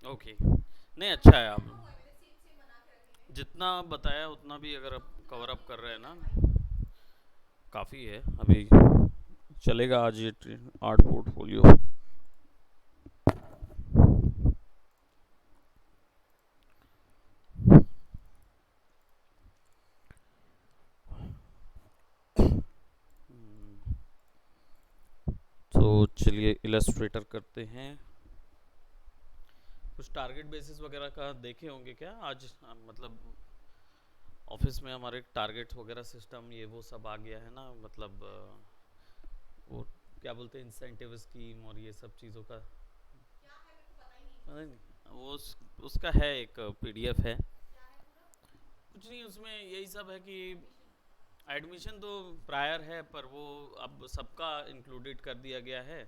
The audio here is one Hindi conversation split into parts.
ओके, नहीं अच्छा है आप जितना बताया उतना भी अगर आप कवर अप कर रहे हैं ना, काफ़ी है अभी। चलेगा आज ये आर्ट पोर्टफोलियो। तो चलिए इलस्ट्रेटर करते हैं। कुछ टारगेट बेसिस वगैरह का देखे होंगे क्या आज? मतलब ऑफिस में हमारे टारगेट वगैरह सिस्टम ये वो सब आ गया है ना, मतलब वो क्या बोलते हैं, इंसेंटिव स्कीम और ये सब चीज़ों का। पता नहीं, वो उसका है एक पीडीएफ है। कुछ नहीं, उसमें यही सब है कि एडमिशन तो प्रायर है, पर वो अब सबका इंक्लूडेड कर दिया गया है।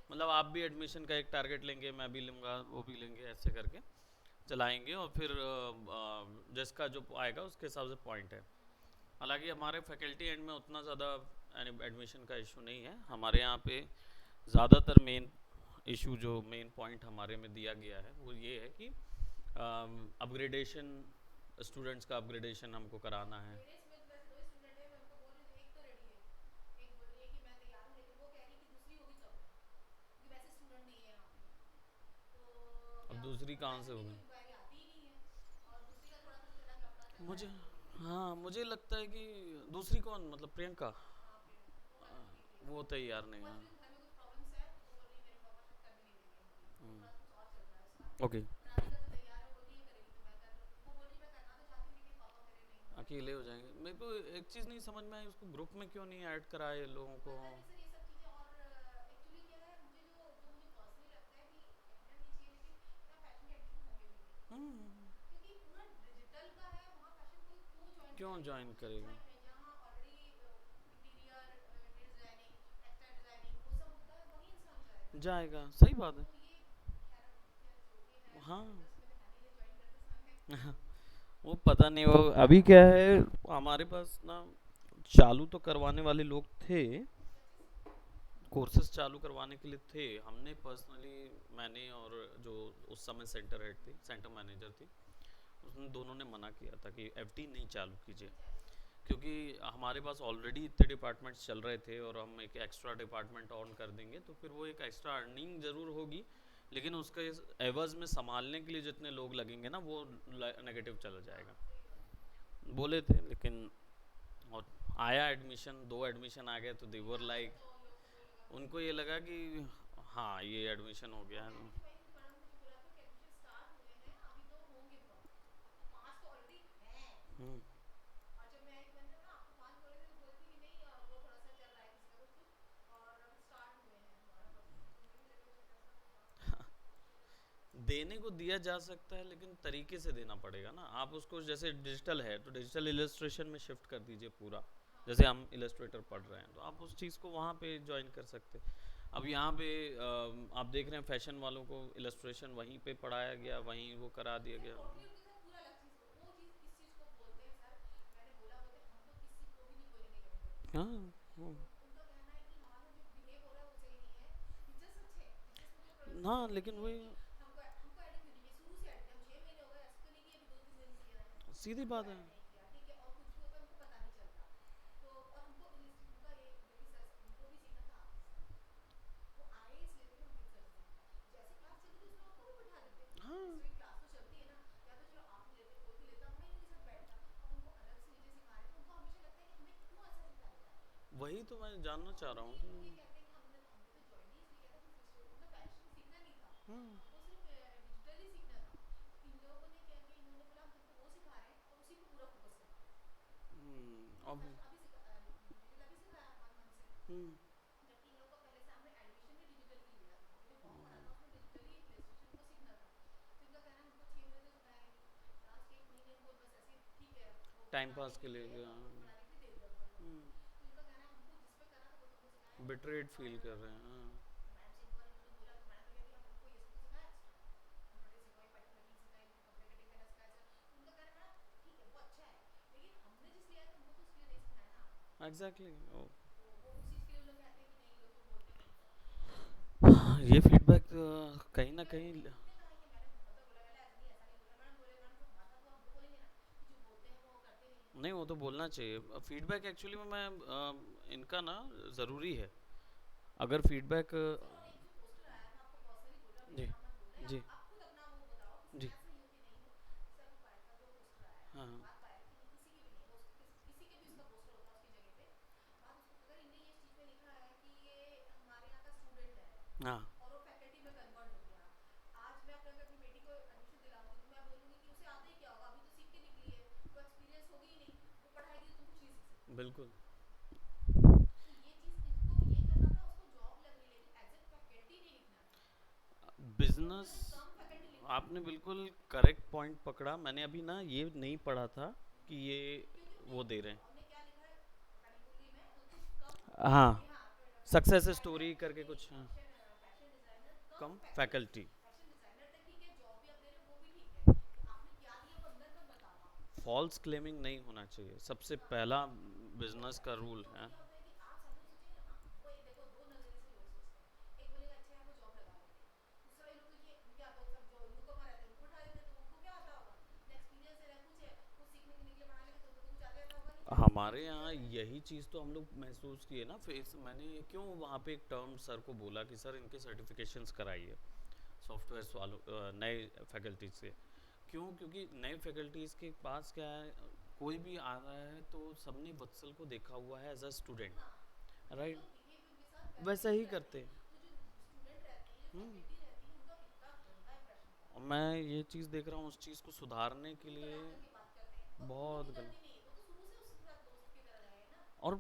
मतलब आप भी एडमिशन का एक टारगेट लेंगे, मैं भी लूँगा, वो भी लेंगे, ऐसे करके चलाएंगे। और फिर जिसका जो आएगा उसके हिसाब से पॉइंट है। हालांकि हमारे फैकल्टी एंड में उतना ज़्यादा एडमिशन का इशू नहीं है हमारे यहाँ पे। ज़्यादातर मेन इशू जो मेन पॉइंट हमारे में दिया गया है वो ये है कि अपग्रेडेशन, स्टूडेंट्स का अपग्रेडेशन हमको कराना है। अब दूसरी कहाँ से होगी? मुझे, हाँ मुझे लगता है कि दूसरी कौन, मतलब प्रियंका? वो तैयार नहीं है। ओके। अकेले हो जाएंगे। मेरे को एक चीज़ नहीं समझ में आई, उसको ग्रुप में क्यों नहीं ऐड कराया ये लोगों को? हम्म। क्यों ज्वाइन करेगा? जाएगा, सही बात है। हाँ। वो पता नहीं, वो अभी क्या है, हमारे पास ना चालू तो करवाने वाले लोग थे, कोर्सेज चालू करवाने के लिए थे। हमने पर्सनली, मैंने और जो उस समय सेंटर हेड थी, सेंटर मैनेजर थी, उसने दोनों ने मना किया था कि एफडी नहीं चालू कीजिए। क्योंकि हमारे पास ऑलरेडी इतने डिपार्टमेंट्स चल रहे थे और हम एक एक्स्ट्रा डिपार्टमेंट ऑन कर देंगे तो फिर वो एक एक्स्ट्रा अर्निंग ज़रूर होगी, लेकिन उसके एवज में संभालने के लिए जितने लोग लगेंगे ना वो नेगेटिव चला जाएगा, बोले थे। लेकिन और आया एडमिशन, दो एडमिशन आ गए तो देवर लाइक, उनको ये लगा कि हाँ ये एडमिशन हो गया है। हम्म। देने को दिया जा सकता है लेकिन तरीके से देना पड़ेगा ना। आप उसको जैसे डिजिटल है तो डिजिटल इलस्ट्रेशन में शिफ्ट कर दीजिए पूरा। जैसे हम इलस्ट्रेटर पढ़ रहे हैं तो आप उस चीज़ को वहाँ पे ज्वाइन कर सकते। अब यहाँ पे आप देख रहे हैं फैशन वालों को इलस्ट्रेशन वहीं पे पढ़ाया गया, वहीं वो करा दिया गया। हाँ। हाँ। हाँ, लेकिन वही सीधी बात है। हाँ, वही तो मैं जानना चाह रहा हूँ कि हम्म। अब हम्म। टाइम पास के लिए बिटरेड फील कर रहे हैं। हाँ। Exactly exactly। ये फीडबैक कहीं ना कहीं, नहीं वो तो बोलना चाहिए, फीडबैक एक्चुअली में मैं इनका ना ज़रूरी है। अगर फीडबैक सर और एक जो पोस्टर आया, मैं आपको पर्सनली बोल रहा, मेरा जी नाम मत बोलना है, जी आप खुद अपना वो बताओ कि जी मैं सही हूँ कि नहीं हूँ। जैसे अभी पायल का जो पोस्टर आया है, हाँ हाँ बात पायल की नहीं, किसी की भी नहीं है, वो किसी के भी उसका पोस्टर होता उसकी जगह पे। बात उसको, अगर इनने ये चीज में लिखा है कि ये हमारे यहाँ का स्टूडेंट है हाँ और वो फैकल्टी में कन्वर्ट हो गया, आज मैं अपने अपनी बेटी को एडमिशन दिलाऊंगी तो मैं बोलूंगी कि उसे आता ही क्या होगा, अभी तो सीख के निकली है, वो एक्सपीरियंस होगी ही नहीं, वो पढ़ाएगी तो तुम कुछ नहीं सीख सकते। बिल्कुल। तो ये चीज इनको ये करना था, उसको जॉब लग रही, लेकिन एज ए फैकल्टी नहीं लिखना है, थोड़े बिजनेस, से कम फैकल्टी लिखो। आपने बिल्कुल करेक्ट पॉइंट पकड़ा। मैंने अभी ना ये नहीं पढ़ा था कि ये क्योंकि वो दे रहे उनने क्या लिखा है पता नहीं, भूल गई मैं, कुछ कम, हैं हाँ, हाँ, फैशन सक्सेस डिजाइनर, स्टोरी करके नहीं कुछ हाँ, फैशन फैशन डिजाइनर कम कम फैकल्टी। फैकल्टी। फैशन डिजाइनर तक ठीक है, जॉब भी आप दे रहे हो वो भी ठीक है, कि आपने क्या दिया वो अंदर का बताओ आप। फॉल्स क्लेमिंग नहीं होना चाहिए, सबसे हाँ, पहला वो बिजनेस होता का है, एक रूल तो है। क्या होता है कि आप सामने सोचेंगे ना, वो एक देखो दो नजरिए से लोग सोचते हैं, एक बोलेगा अच्छा यार वो जॉब लगा लेते हैं, दूसरा ये लोग तो ये क्या तो सब जो न्यू कमर रहते हैं उनको उठा देते हैं, तो उनको क्या आता होगा ना, एक्सपीरियंस है ना कुछ है, कुछ सीखने के निकले पढ़ा लेके, तो उनको तो कुछ आता आता होगा नहीं, क्या सीखने हमारे कुछ नहीं यहाँ आता है। यही चीज़ तो हम लोग महसूस किए ना फेस। मैंने क्यों वहाँ पे एक टर्म सर को बोला कि सर इनके सर्टिफिकेशंस कराइए सॉफ्टवेयर वालों, नए फैकल्टीज से। क्यों? क्योंकि नए फैकल्टीज़ के पास क्या है, कोई भी आ रहा है तो सबने वत्सल को देखा हुआ है एज अ स्टूडेंट, हाँ, ये राइट? लोग बिहेव उनके साथ वैसे वैसा ही ही करते करते हैं, हैं। तो जो स्टूडेंट रहते हैं, जो हम्म। फैकल्टी रहती है, उनका कितना गंदा इंप्रेशन और पड़ता है। मैं ये चीज़ देख रहा हूँ, उस चीज़ को सुधारने के मुंह लिए बना करके बात करते हैं, और उनको बहुत भी गलत। गलती नहीं है, वो तो शुरू से उसके साथ दोस्त की तरह रहे हैं ना। और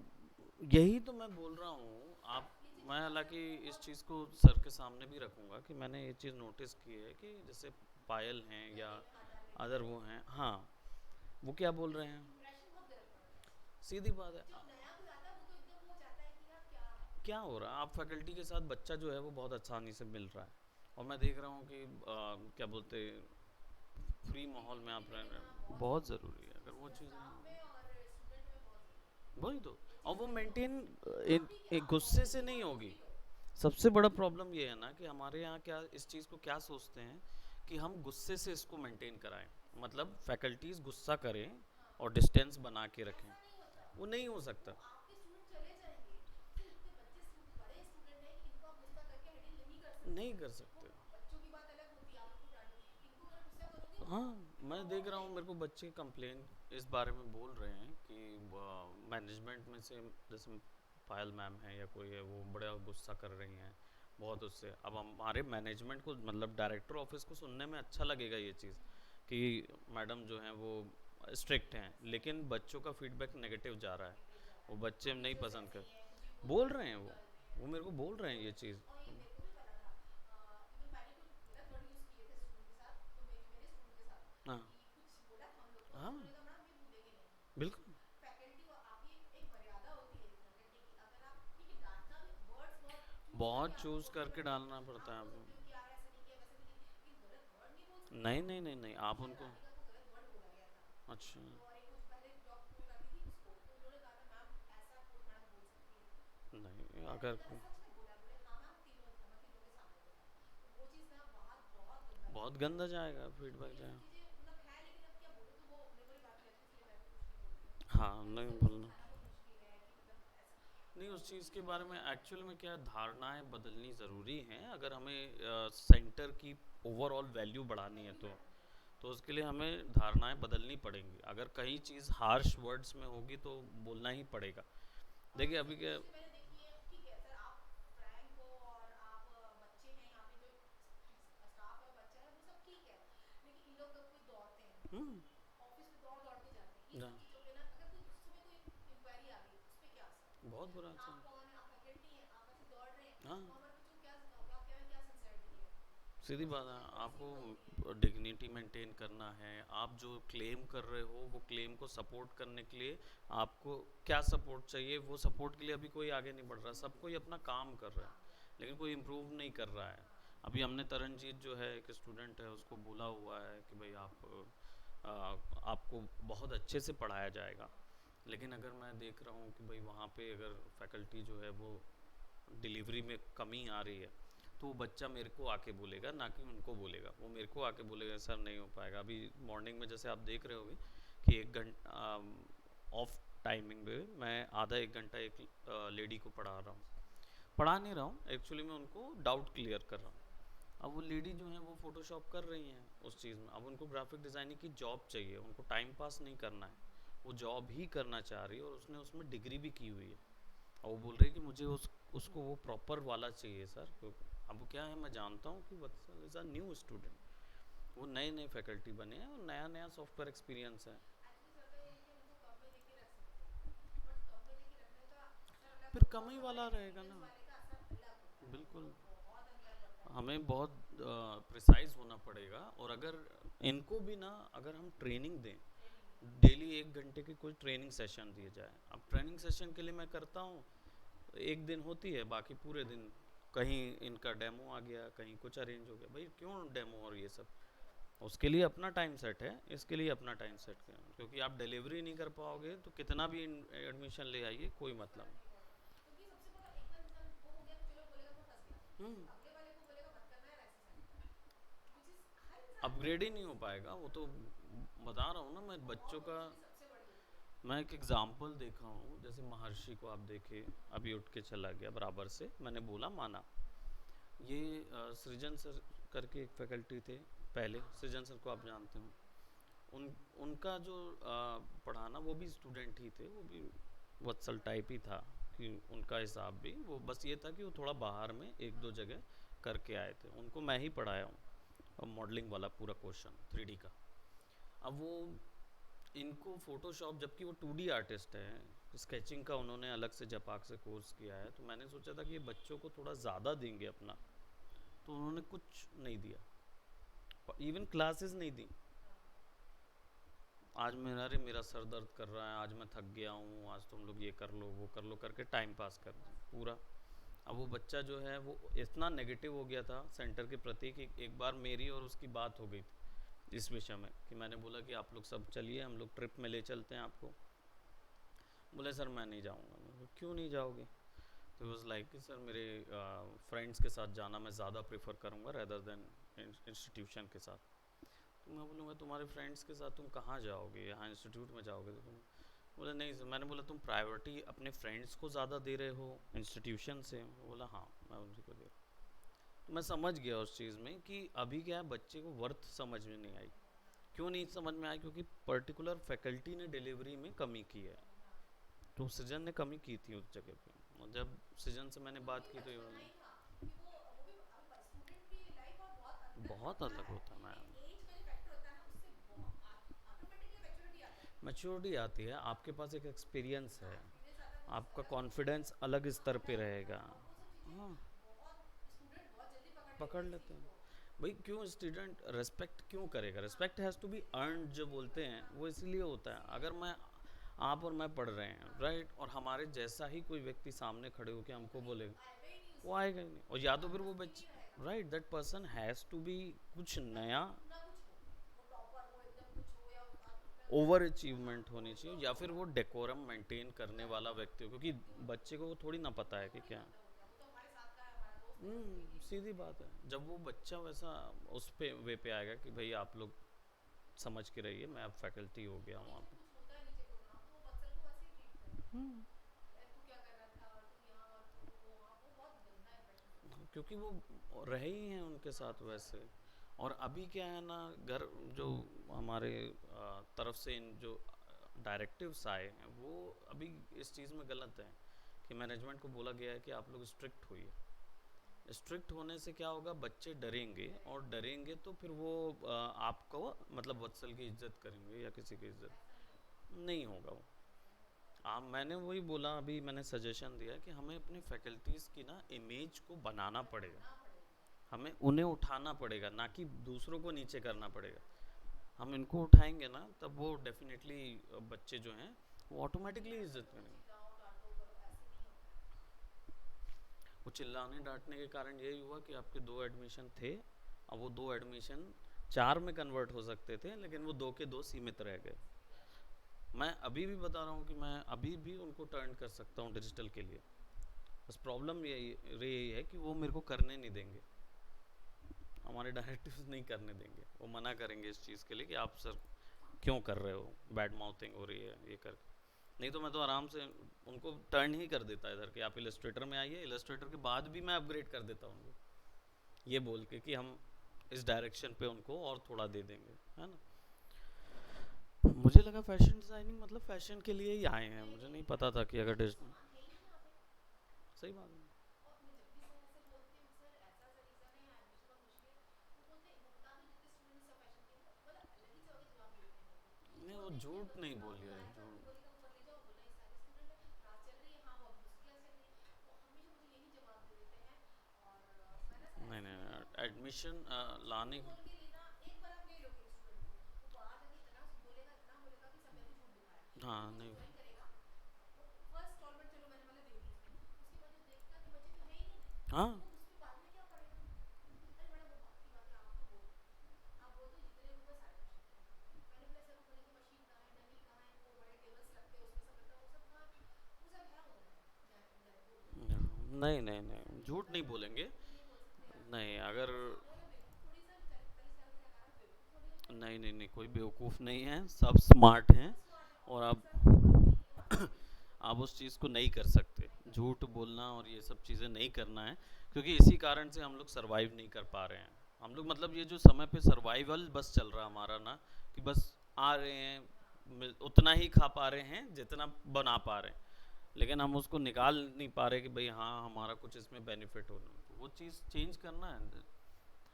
यही तो मैं बोल रहा हूँ आप। ये चीज मैं यहाँ से हालांकि हमको इस बहुत, चीज़ को सर के सामने भी रखूँगा कि मैंने ये चीज़ नोटिस की है कि जैसे पायल हैं नए या नए में हाथ डालने के अदर बाद वो हैं, हाँ, वो क्या बोल रहे हैं, इंप्रेशन बहुत गलत पड़ता है इससे। सीधी बात है। जो नया कोई आता है वो तो एकदम वो चाहता है कि यार क्या है। क्या हो रहा है, आप फैकल्टी के साथ बच्चा जो है वो बहुत आसानी से मिल रहा है। और मैं देख रहा हूँ कि क्या बोलते, फ्री माहौल में कनेक्टिविटी आप रह रहे मेंटेन करना हैं, बहुत बहुत जरूरी है, ज़रूरी है। अगर वो चीज़ स्टाफ नहीं, में और स्टूडेंट में बहुत जरूरी है, वही तो। ये और चीज वो नहीं मेंटेन होगी। आप ठीक है, एक आप गुस्से ऑफिस से की नहीं बात होगी। दूसरी हो। सबसे बड़ा प्रॉब्लम ये है ना कि हमारे यहाँ क्या इस चीज़ को क्या सोचते हैं कि हम गुस्से से इसको मेंटेन कराएं, ऐसा नहीं मतलब होता। फैकल्टीज गुस्सा करें हाँ, और डिस्टेंस बना के रखें। ऐसा नहीं होता। वो नहीं हो वो सकता। आपके स्टूडेंट चले जाएंगे, फिर इतने बच्चे स्टूडेंट बड़े स्टूडेंट हैं कि इनको आप गुस्सा करके हैंडल नहीं कर सकते। नहीं कर वो सकते। बच्चों की बात अलग होती है, आप उनको डांटो, इनको अगर गुस्सा करोगे वो हाँ, मैं और देख रहा हूँ, मेरे करेंगे। को बच्चे कंप्लेन इस बारे में बोल रहे हैं कि मैनेजमेंट में से जैसे पायल मैम है या कोई है, वो बड़ा गुस्सा कर रही हैं बहुत उससे। अब हमारे मैनेजमेंट को, मतलब डायरेक्टर ऑफिस को सुनने में अच्छा लगेगा ये चीज़ कि मैडम जो हैं वो स्ट्रिक्ट हैं, लेकिन बच्चों का फीडबैक नेगेटिव जा रहा है। नेगेटिव जा रहा वो है, बच्चे हम नहीं टीचर्स पसंद ऐसे कर, ही हैं, कुछ भी बोल बोलते हैं रहे हैं तो वो निकालते हैं। वो मेरे को बोल रहे हैं तो ये चीज़। और ये मेरे को भी पता था, इवन मैंने कुछ गलत वर्ड यूज किए थे स्टूडेंट के साथ, तो मेरे मेरे स्टूडेंट के साथ हाँ कि कुछ बोला था हम लोग को, तो हाँ, उन्होंने कहा मैडम ये भूलेंगे नहीं। तो बिल्कुल। फैकल्टी और आपकी एक मर्यादा होती है एक फैकल्टी की, अगर आप ठीक है डांटना भी, वर्ड्स बहुत चूज करके बहुत आपको चूज बोलने करके पड़ते हैं। डालना पड़ता आप है बोल आपको। सकते हो कि यार ऐसा नहीं किया वैसा नहीं किया, लेकिन गलत वर्ड नहीं बोल सकते नहीं आप। नहीं नहीं नहीं, एक आप शायद उनको, राधिका को गलत वर्ड बोला गया था, अच्छा, तो और एक कुछ पहले जॉब वो करती थी उसको, तो उन्होंने कहा था मैम ऐसा कोई मैडम बोल सकती है। नहीं मैंने अगर उनका सच में बोला, बोले हाँ मैम, तीनों हम तीनों के सामने बोला। तो वो चीज़ ना बहुत बहुत गंदा बहुत लगता है। गंदा जाएगा तो फीडबैक ये सब जाएगा। चीज़ें मतलब है, लेकिन अब क्या बोलूँ, तो वो अपने को ही बात रहती है, इसलिए मैं भी कुछ नहीं बोलती हूँ। हाँ, बाकी नहीं सबको बोलना। समझाना बहुत मुश्किल है कि मतलब ऐसा, नहीं, तो उस वो चीज़ के चीज़ बारे बहुत में ज़रूरी है। एक्चुअल में क्या धारणाएं बदलनी ज़रूरी हैं, अगर हमें सेंटर की ओवरऑल वैल्यू बढ़ानी है वैल्यू बढ़ानी है, हाँ। तो उसके लिए हमें धारणाएं बदलनी पड़ेंगी। अगर कहीं चीज़ हार्श वर्ड्स में होगी तो बोलना ही पड़ेगा। और देखिए जैसे अभी कुछ क्या, चीज़ें मैंने देखी है, ठीक है सर आप फ्रैंक हो और आप बच्चे हैं यहाँ पे, जो स्टाफ है बच्चा है वो सब ठीक है, लेकिन इन लोग कभी दौड़ते हैं हम्म, ऑफिस में, दौड़ दौड़ के जाते हैं, ये ना, सब चीज़ों पे ना, अगर कोई उस समय कोई इंक्वायरी आ गई उस पर क्या असर। बहुत बुरा आप अच्छा। कौन है, आप फैकल्टी हैं, आप ऐसे दौड़ रहे हैं, हाँ, तो हमारे बच्चों को क्या सिखाओगे, आप क्या क्या सिंसेरिटी है। सीधी वो बात सब है। चीज़ें थोड़ी सी वो होती हैं। आपको डिग्निटी मेंटेन करना है। आप जो क्लेम कर रहे हो वो क्लेम को सपोर्ट करने के लिए आपको क्या सपोर्ट चाहिए, वो सपोर्ट के लिए अभी कोई आगे नहीं बढ़ रहा, सब कोई अपना काम कर रहा काम है, कर रहा लेकिन कोई इम्प्रूव नहीं कर रहा है। हाँ। अभी हमने तरनजीत जो है एक स्टूडेंट है उसको बोला हुआ है कि भाई आप आपको बहुत अच्छे से पढ़ाया जाएगा, लेकिन अगर मैं देख रहा हूँ कि भाई वहाँ पे अगर फैकल्टी जो है वो डिलीवरी में कमी आ रही है, तो वो बच्चा मेरे को आके बोलेगा, ना कि उनको बोलेगा। वो मेरे को आके बोलेगा सर नहीं हो पाएगा। अभी मॉर्निंग में जैसे आप देख रहे होगे कि 1 घंटा ऑफ टाइमिंग में मैं आधा एक घंटा एक लेडी को पढ़ा रहा हूँ, पढ़ा नहीं रहा हूँ एक्चुअली, मैं उनको डाउट क्लियर कर रहा हूँ। अब वो लेडी जो है वो फोटोशॉप कर रही हैं उस चीज़ में, अब उनको ग्राफिक डिज़ाइनिंग की जॉब चाहिए, उनको टाइम पास नहीं करना है, वो जॉब ही करना चाह रही है और उसने उसमें डिग्री भी की हुई है। और वो बोल रही है कि मुझे उसको वो प्रॉपर वाला चाहिए सर, क्योंकि अब क्या है, मैं जानता हूँ कि वत्सल इज़ अ न्यू स्टूडेंट, वो नए नए फैकल्टी बने हैं और नया नया सॉफ्टवेयर एक्सपीरियंस है। एक्चुअली सर का ये है कि हम उनको कम में लेके रख सकते हैं, बट कम में लेके रखने का असर अलग फिर होता कम है ही और वाला हमारे रहेगा ना। एक्सपीरियंस वाले का असर अलग होता है, वो बिल्कुल, तो बहुत अंतर पड़ता है। हमें बहुत प्रिसाइज होना पड़ेगा, और अगर इनको भी ना, अगर हम ट्रेनिंग दें, ट्रेनिंग डेली 1 घंटे की कोई ट्रेनिंग सेशन दिए जाए। अब ट्रेनिंग सेशन के लिए मैं करता हूँ, एक दिन होती है, बाकी पूरे दिन कहीं इनका डेमो आ गया, कहीं कुछ अरेंज हो गया। भाई क्यों डेमो और ये सब, उसके लिए अपना टाइम सेट है, इसके लिए अपना टाइम सेट है, क्योंकि आप डिलीवरी नहीं कर पाओगे तो कितना भी एडमिशन ले आइए कोई मतलब फर्क नहीं पड़ता, क्योंकि सबसे पता एकदम इंसान वो हो गया तो चलो बोलेगा मैं फंस गया, नहीं। अगले वाले को बोलेगा मत करना यार ऐसे सेट कर, विच इज हर इंसान नहीं अपग्रेड ही करता नहीं हो वैसे। पाएगा वो तो, बता रहा हूँ ना मैं बच्चों बहुत का। पोर्शन ही सबसे बड़ी होती है। मैं एक एग्जाम्पल देखा हूँ, जैसे महर्षि को आप देखे, अभी उठ के चला गया बराबर से, मैंने बोला माना। ये सृजन सर करके एक फैकल्टी थे पहले, सृजन सर को आप जानते हो, उन उनका जो पढ़ाना, वो भी स्टूडेंट ही थे, वो भी वत्सल टाइप ही था, कि उनका हिसाब भी वो बस ये था कि वो थोड़ा बाहर में एक दो जगह करके आए थे, उनको मैं ही पढ़ाया हूँ। और मॉडलिंग वाला पूरा क्वेश्चन 3D का। अब वो, इनको फोटोशॉप, जबकि वो 2D आर्टिस्ट हैं, स्केचिंग का उन्होंने अलग से जपाक से कोर्स किया है, तो मैंने सोचा था कि ये बच्चों को थोड़ा ज़्यादा देंगे अपना, तो उन्होंने कुछ नहीं दिया, इवन क्लासेस नहीं दी। आज मेरा, अरे मेरा सर दर्द कर रहा है, आज मैं थक गया हूँ, आज तुम लोग ये कर लो वो कर लो करके टाइम पास कर दिया पूरा। अब वो बच्चा जो है वो इतना नेगेटिव हो गया था सेंटर के प्रति, कि एक बार मेरी और उसकी बात हो गई थी इस विषय में, कि मैंने बोला कि आप लोग सब चलिए, हम लोग ट्रिप में ले चलते हैं आपको। बोले सर मैं नहीं जाऊँगा। मैं बोला, क्यों नहीं जाओगे? तो वॉज लाइक कि सर मेरे फ्रेंड्स के साथ जाना मैं ज़्यादा प्रेफर करूँगा रेदर देन इंस्टीट्यूशन के साथ। तो मैं बोलूँगा तुम्हारे फ्रेंड्स के साथ तुम कहाँ जाओगे, यहाँ इंस्टीट्यूट में जाओगे तो तुम। बोला नहीं सर। मैंने बोला तुम प्रायोरिटी अपने फ्रेंड्स को ज़्यादा दे रहे हो इंस्टीट्यूशन से? बोला हाँ मैं उन्हीं को दे रहा हूँ। तो मैं समझ गया उस चीज़ में कि अभी क्या है, बच्चे को वर्थ समझ में नहीं आई। क्यों नहीं समझ में आई? क्योंकि पर्टिकुलर फैकल्टी ने डिलीवरी में कमी की है, तो सृजन ने कमी की थी उस जगह पे। और जब सृजन से मैंने उनको बात ये की तो टच करना ये ही था कि वो भी अभी स्टूडेंट की लाइफ और बहुत अंतर बहुत पड़ता अलग है। होता है मैम। एक एज का जो फैक्टर होता है ना, उससे बहुत ऑटोमेटिकली मैच्योरिटी आता है। मैच्योरिटी आती है, आपके पास एक एक्सपीरियंस हाँ, है, एक्सपीरियंस आता है, वो चीज़ आपका अलग होती है, कॉन्फिडेंस अलग स्तर पे अलग होता रहेगा। है, और वो सब हाँ, चीज़ें बहुत स्टूडेंट बहुत जल्दी पकड़ लेते पकड़ हैं इस लेते चीज़ हैं। को। भाई क्यों स्टूडेंट रेस्पेक्ट क्यों करेगा? हाँ, respect has to be earned जो सही बोलते बात, हैं, हाँ, वो इसलिए होता है। इसीलिए अगर मैं, आप और मैं पढ़ रहे हैं हाँ, राइट, और हमारे जैसा ही कोई व्यक्ति सामने खड़े होकर वो हमको कभी बोलेगा, आएगा ही नहीं वो उसमें, आएगा ही नहीं। और या तो फिर वो इंटरेस्ट ही बच्चे, नहीं रहेगा। Right, that person has to be कुछ या तो नया, कितना कुछ हो, वो टॉपर हो, एकदम कुछ हो, या उसमें ओवर उसमें हाँ, अचीवमेंट होनी कुछ तो चाहिए, भी या फिर होगा। वो डेकोरम मेंटेन करने करेक्ट, वाला व्यक्ति हो, क्योंकि व्यक्ति होना बच्चे चाहिए। को वो थोड़ी ना पता वो है कि थोड़ी क्या है। पता होता है, वो तो हमारे साथ का है, हमारा दोस्त है, बस यही सीधी सोचते बात हैं। है। जब वो बच्चा वैसा उस पे वे पे आएगा कि भाई आप लोग समझ के रहिए, मैं अब फैकल्टी हो गया और हूँ इवन आप। कुछ होता है नीचे प्रोग्राम, तो वो बच्चल को वैसे ही ट्रीट करते हैं, यार तू क्या कर रहा था, और तू यहाँ, और तू वो वहाँ, वो बहुत गंदा इंप्रेशन होता है। क्योंकि वो रहे ही हैं उनके हाँ, साथ करेक्ट। वैसे। और अभी क्या है ना, घर जो हमारे तरफ से इन जो डायरेक्टिव्स आए हैं, वो अभी इस चीज़ में गलत है, कि मैनेजमेंट को बोला गया है कि आप लोग स्ट्रिक्ट होइए। स्ट्रिक्ट होने से क्या होगा, बच्चे डरेंगे, और करेक्ट, डरेंगे तो फिर वो आपको, मतलब वत्सल की इज्जत करेंगे या किसी की इज्जत ऐसा नहीं होता, नहीं होगा वो। नहीं होता। आप, मैंने वही बोला, अभी मैंने सजेशन दिया कि हमें अपने फैकल्टीज़ की ना इमेज को बनाना पड़ेगा, बनाना पड़ेगा, हमें उन्हें उठाना पड़ेगा, ना कि दूसरों को नीचे करना पड़ेगा। हम इनको उठाएंगे ना, तब वो डेफिनेटली बच्चे जो हैं वो ऑटोमेटिकली ऐसा नहीं इज्जत होता तुम करेंगे। चिल्लाओ डांटो करो, ऐसे नहीं होता है। वो चिल्लाने डांटने के कारण यही हुआ कि आपके 2 एडमिशन थे, अब वो 2 एडमिशन 4 में कन्वर्ट हो सकते थे, लेकिन वो 2 के 2 सीमित रह गए। सही बात है। मैं अभी भी बता रहा हूँ कि मैं अभी भी उनको टर्न कर सकता हूँ डिजिटल के लिए, बस प्रॉब्लम यही है कि वो मेरे को करने नहीं देंगे, हमारे डायरेक्टिव्स नहीं करने देंगे, वो मना करेंगे इस चीज़ के लिए कि आप सर क्यों कर रहे हो, बैड माउथिंग हो रही है ये कर। नहीं तो मैं तो आराम से उनको टर्न ही कर देता इधर कि आप इलस्ट्रेटर में आइए, इलस्ट्रेटर के बाद भी मैं अपग्रेड कर देता हूँ उनको, ये बोल के कि हम इस डायरेक्शन पे उनको और थोड़ा दे देंगे, है ना। मुझे लगा फैशन डिजाइनिंग मतलब फैशन के लिए ही आए हैं, मुझे नहीं पता था कि अगर सामान है ही नहीं यहाँ पे। सही बात है। और मैं जब भी सर ऐसे बोलती हूँ सर ऐसा सा रीज़न है यहाँ एडमिशन बहुत मुश्किल है, वो बोलते हैं भुगतान तो जितने स्टूडेंट्स का फैशन के मतलब अलग ही जगह जवाब दे देते हैं मेरे को। नहीं वो बोलते हैं कि झूठ अगर नहीं क्लास बोलिए, बुलाया था तो झूठ। बोलेगा ऊपर ले जाओ, बोला ये सारे स्टूडेंट है, क्लास चल रही है, हाँ वो अभी दूसरी क्लास चल रही है, वो हमेशा मुझे यही जवाब दे देते हैं। और मैं ना सर नहीं ऐसे नहीं नहीं कहूँगी, एडमिशन झूठ लाने, बोल के लेना, एक बार आप ले लो किसी स्टूडेंट को, वो बाहर जाके इतना बोलेगा कि सब मेरे को झूठ दिखाया, हाँ लेकिन वो नहीं, जब ज्वाइन करेगा, वो फर्स्ट इंस्टॉलमेंट चलो मैंने मान ली दे दी उसने, उसके बाद जो देखता कि बच्चे तो है ही नहीं, हाँ तो मुझ पे बाद में क्या पड़ेगा। अरे मैडम वो बात की बात है, आपका बोल दो, आप बोल दो जितने रूम है सारे क्वेश्चन करेंगे। मैंने बोला सर वो बोलेंगे मशीन कहाँ है, डमी कहाँ है, वो बड़े टेबल्स लगते हैं उसमें सब लगता है, वो सब कहाँ, वो सब है उधर, बोल दो। नहीं नहीं तो सर नहीं मुझे झूठ पता नहीं था बोलेंगे। वो नहीं बोल सकते यार, नहीं लेकिन अगर, वो सामने वाला बेवकूफ थोड़ी सर पहले सर ने कहा बेवकूफ थोड़ी होता है। नहीं नहीं नहीं कोई बेवकूफ़ नहीं है, सब स्मार्ट हैं। सब स्मार्ट है और ऑब्वियसली आप सर, वो बात नहीं है, बात नहीं है, आप उस चीज़ को नहीं कर सकते, नहीं कर झूठ सकते। बोलना और ये सब चीज़ें नहीं करना है, क्योंकि इसी कारण से हम लोग सरवाइव नहीं कर पा रहे हैं। हम लोग मतलब ये जो समय पे सर्वाइवल बस चल रहा है हमारा ना, कि बस आ रहे हैं, उतना ही खा पा रहे हैं जितना बना पा रहे हैं, लेकिन हम उसको निकाल नहीं पा रहे कि भाई हाँ हमारा कुछ इसमें बेनिफिट हो, वो चीज़ चेंज करना है।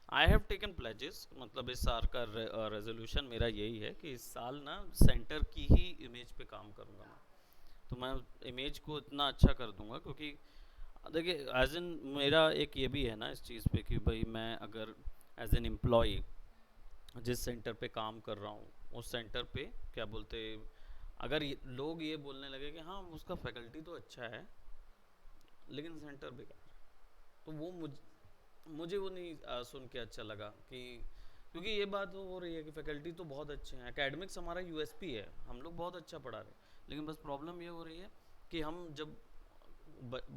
आई हैव टेकन प्लेजेस, मतलब इस साल का रेजोल्यूशन मेरा यही है कि इस साल ना सेंटर की ही इमेज पे काम करूँगा मैं। तो मैं इमेज को इतना अच्छा कर दूंगा, क्योंकि देखिए एज एन मेरा एक ये भी है ना इस चीज़ पे कि भाई मैं अगर एज एन एम्प्लॉय जिस सेंटर पे काम कर रहा हूँ उस सेंटर पे क्या बोलते, अगर लोग ये बोलने लगे कि हाँ उसका फैकल्टी तो अच्छा है लेकिन सेंटर बेकार है, तो वो मुझे वो नहीं सुन के अच्छा लगा कि, क्योंकि ये बात हो रही है कि फैकल्टी तो बहुत अच्छे हैं, एकेडमिक्स हमारा यूएसपी है, हम लोग बहुत अच्छा पढ़ा रहे हैं, लेकिन बस प्रॉब्लम ये हो रही है कि हम जब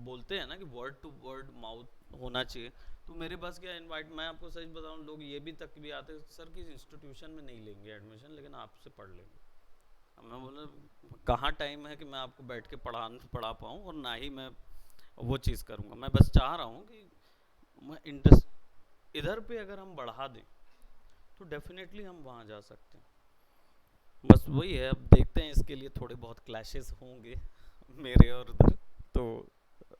बोलते हैं ना कि वर्ड टू वर्ड माउथ होना चाहिए, तो मेरे पास क्या इनवाइट, मैं आपको सच बताऊं लोग ये भी तक भी आते सर किस इंस्टीट्यूशन में नहीं लेंगे एडमिशन लेकिन आपसे पढ़ लेंगे। अब मैं बोला कहाँ टाइम है कि मैं आपको बैठ के पढ़ा पाऊँ, और ना ही मैं वो चीज़ करूँगा, मैं बस चाह रहा हूँ कि मैं इंटरेस्ट इधर पे अगर हम बढ़ा दें तो डेफिनेटली हम वहाँ जा सकते हैं। बस वही है, अब देखते हैं, इसके लिए थोड़े बहुत क्लैशेस होंगे मेरे और उधर, तो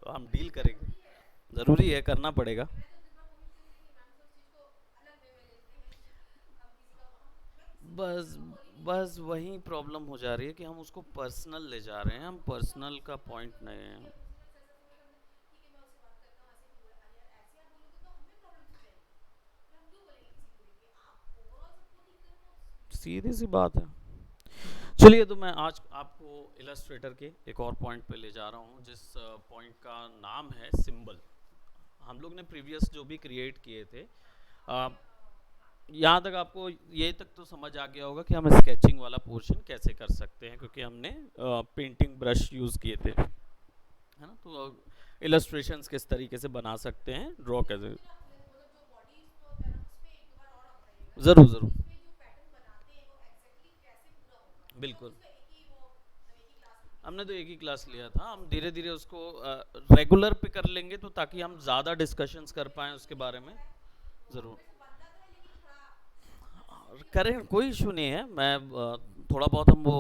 हम नहीं डील वो करेंगे, ज़रूरी है। ज़रूरी है, करना पड़ेगा। मैं तो उस दिन मैं कोशिश करी थी कि मैम से उस चीज़ को अलग वे में लेते हैं, हम किसी का मैं किसी भी बस टीचर को बोल ही नहीं रही बस थी। वही प्रॉब्लम हो जा रही है कि हम उसको पर्सनल ले जा रहे हैं, हम वो उसका पर्सनल का उसकी बात पॉइंट नहीं ठीक है। है, उसने सर से बोला हमने, ठीक है मैं उससे बात करता हूँ, ऐसे क्यों बोला, अरे यार ऐसे आप बोलोगे तो हमें प्रॉब्लम्स हो जाएगी, फिर हम क्यों बोलेंगे किसी को लेके, आप ओवरऑल सबको ठीक करो ना। सीधी सी बात है। चलिए, तो मैं आज आपको इलस्ट्रेटर के एक और पॉइंट पे ले जा रहा हूँ, जिस पॉइंट का नाम है सिंबल। हम लोग ने प्रीवियस जो भी क्रिएट किए थे, यहाँ तक आपको ये तक तो समझ आ गया होगा कि हम स्केचिंग वाला पोर्शन कैसे कर सकते हैं, क्योंकि हमने पेंटिंग ब्रश यूज़ किए थे, है ना। तो इलस्ट्रेशंस किस तरीके से बना सकते हैं, ड्रॉ लेकिन कैसे। मुझे ना मतलब जो बॉडी इसमें होता है ना, उस पे एक दो बार और आप बताइएगा ज़रूर कि ज़रूर, इस पे जो पैटर्न बनाते हैं वो एग्जैक्टली कैसे पूरा होगा, क्योंकि हम बिल्कुल। उसका एक ही वो एक ही क्लास ली थी हमने तो इसकी। एक ही क्लास हाँ लिया तो था, हम उसमें धीरे मुझे धीरे उसको रेगुलर पे कर लेंगे, तो ताकि हम हाँ ज़्यादा डिस्कशंस कर क्योंकि पाएँ मुझे उसके नहीं बारे में। पता है, तो ज़रूर मेरे से बनता तो है लेकिन थोड़ा अननेसेसरी होता करें, है। कोई इशू नहीं है, मैं थोड़ा बहुत हम वो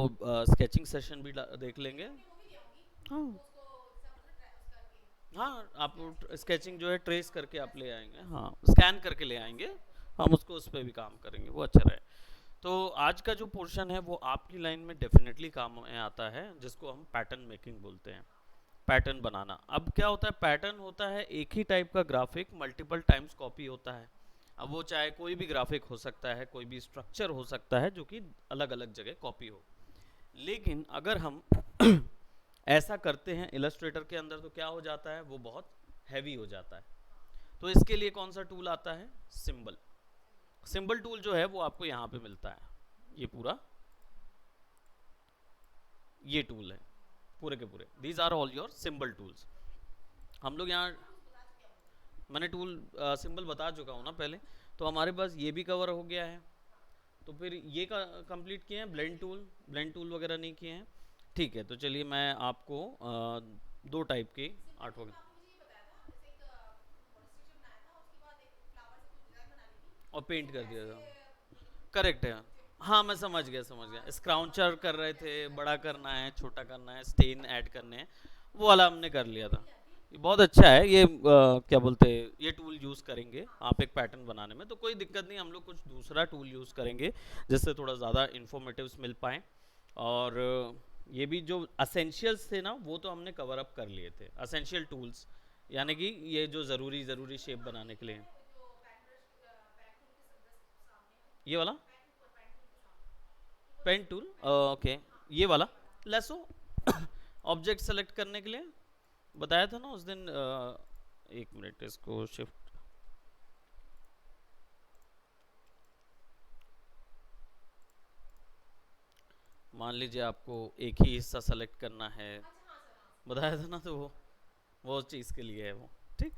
स्केचिंग सेशन भी देख नहीं लेंगे। अपनी वो भी ले आऊंगी, हाँ वो उसको जैसे आप बोलते हैं उस करके हाँ, आप स्केच करके वो ले स्केचिंग जो है आएंगे, ट्रेस हाँ करके आप ट्रेस ले करके आएंगे, ट्रेस हाँ करके स्कैन करके ले हाँ आएंगे, स्कैन करके हम उसको उस पर भी काम करेंगे, वो अच्छा रहे। तो आज का जो पोर्शन है वो आपकी लाइन में डेफिनेटली काम में आता है, जिसको हम पैटर्न मेकिंग बोलते हैं, पैटर्न बनाना। अब क्या होता है, पैटर्न होता है एक ही टाइप का ग्राफिक मल्टीपल टाइम्स कॉपी होता है। अब वो चाहे कोई भी ग्राफिक हो सकता है, कोई भी स्ट्रक्चर हो सकता है जो कि अलग अलग जगह कॉपी हो, लेकिन अगर हम ऐसा करते हैं इलस्ट्रेटर के अंदर तो क्या हो जाता है, वो बहुत हैवी हो जाता है। तो इसके लिए कौन सा टूल आता है, सिंबल। सिंबल टूल जो है वो आपको यहाँ पे मिलता है, ये पूरा ये टूल है, पूरे के पूरे, these are all your symbol tools. हम लोग यहाँ, टूल्स बता चुके हैं मुझे। मैंने टूल सिंबल बता चुका हूँ ना पहले, तो हमारे पास ये भी कवर हो गया है। तो फिर ये का कंप्लीट किए हैं, ब्लेंड टूल वगैरह नहीं किए हैं, ठीक है, तो चलिए मैं आपको दो टाइप के आर्ट वर्क आपने मुझे ये बताया था जैसे एक मॉन्स्टर बनाया था उसके बाद एक फ्लावर से कुछ डिजाइन बनानी थी और पेंट उसको कर दिया कैसे था। करेक्ट है। हाँ मैं समझ गया, समझ गया, स्क्राउचर कर रहे थे, बड़ा करना है, छोटा करना है, स्टेन ऐड करने हैं, वो वाला हमने कर लिया था। ये बहुत अच्छा है, ये क्या बोलते हैं, ये टूल यूज़ करेंगे आप एक पैटर्न बनाने में तो कोई दिक्कत नहीं, हम लोग कुछ दूसरा टूल यूज़ करेंगे जिससे थोड़ा ज़्यादा इन्फॉर्मेटिव्स मिल पाएँ। और ये भी जो असेंशियल्स थे ना वो तो हमने कवर अप कर लिए थे, असेंशियल टूल्स यानी कि ये जो ज़रूरी ज़रूरी शेप बनाने के लिए। जो पैन टूल के सामने है ये वाला पैन टूल के सामने पेन टूल, ओके, ये वाला लेसो ऑब्जेक्ट सेलेक्ट करने के लिए बताया था ना उस दिन। एक मिनट इसको शिफ्ट, मान लीजिए आपको एक ही हिस्सा सेलेक्ट करना है, अच्छा हाँ सर हाँ बताया था ना, तो वो चीज़ के लिए है वो। ठीक,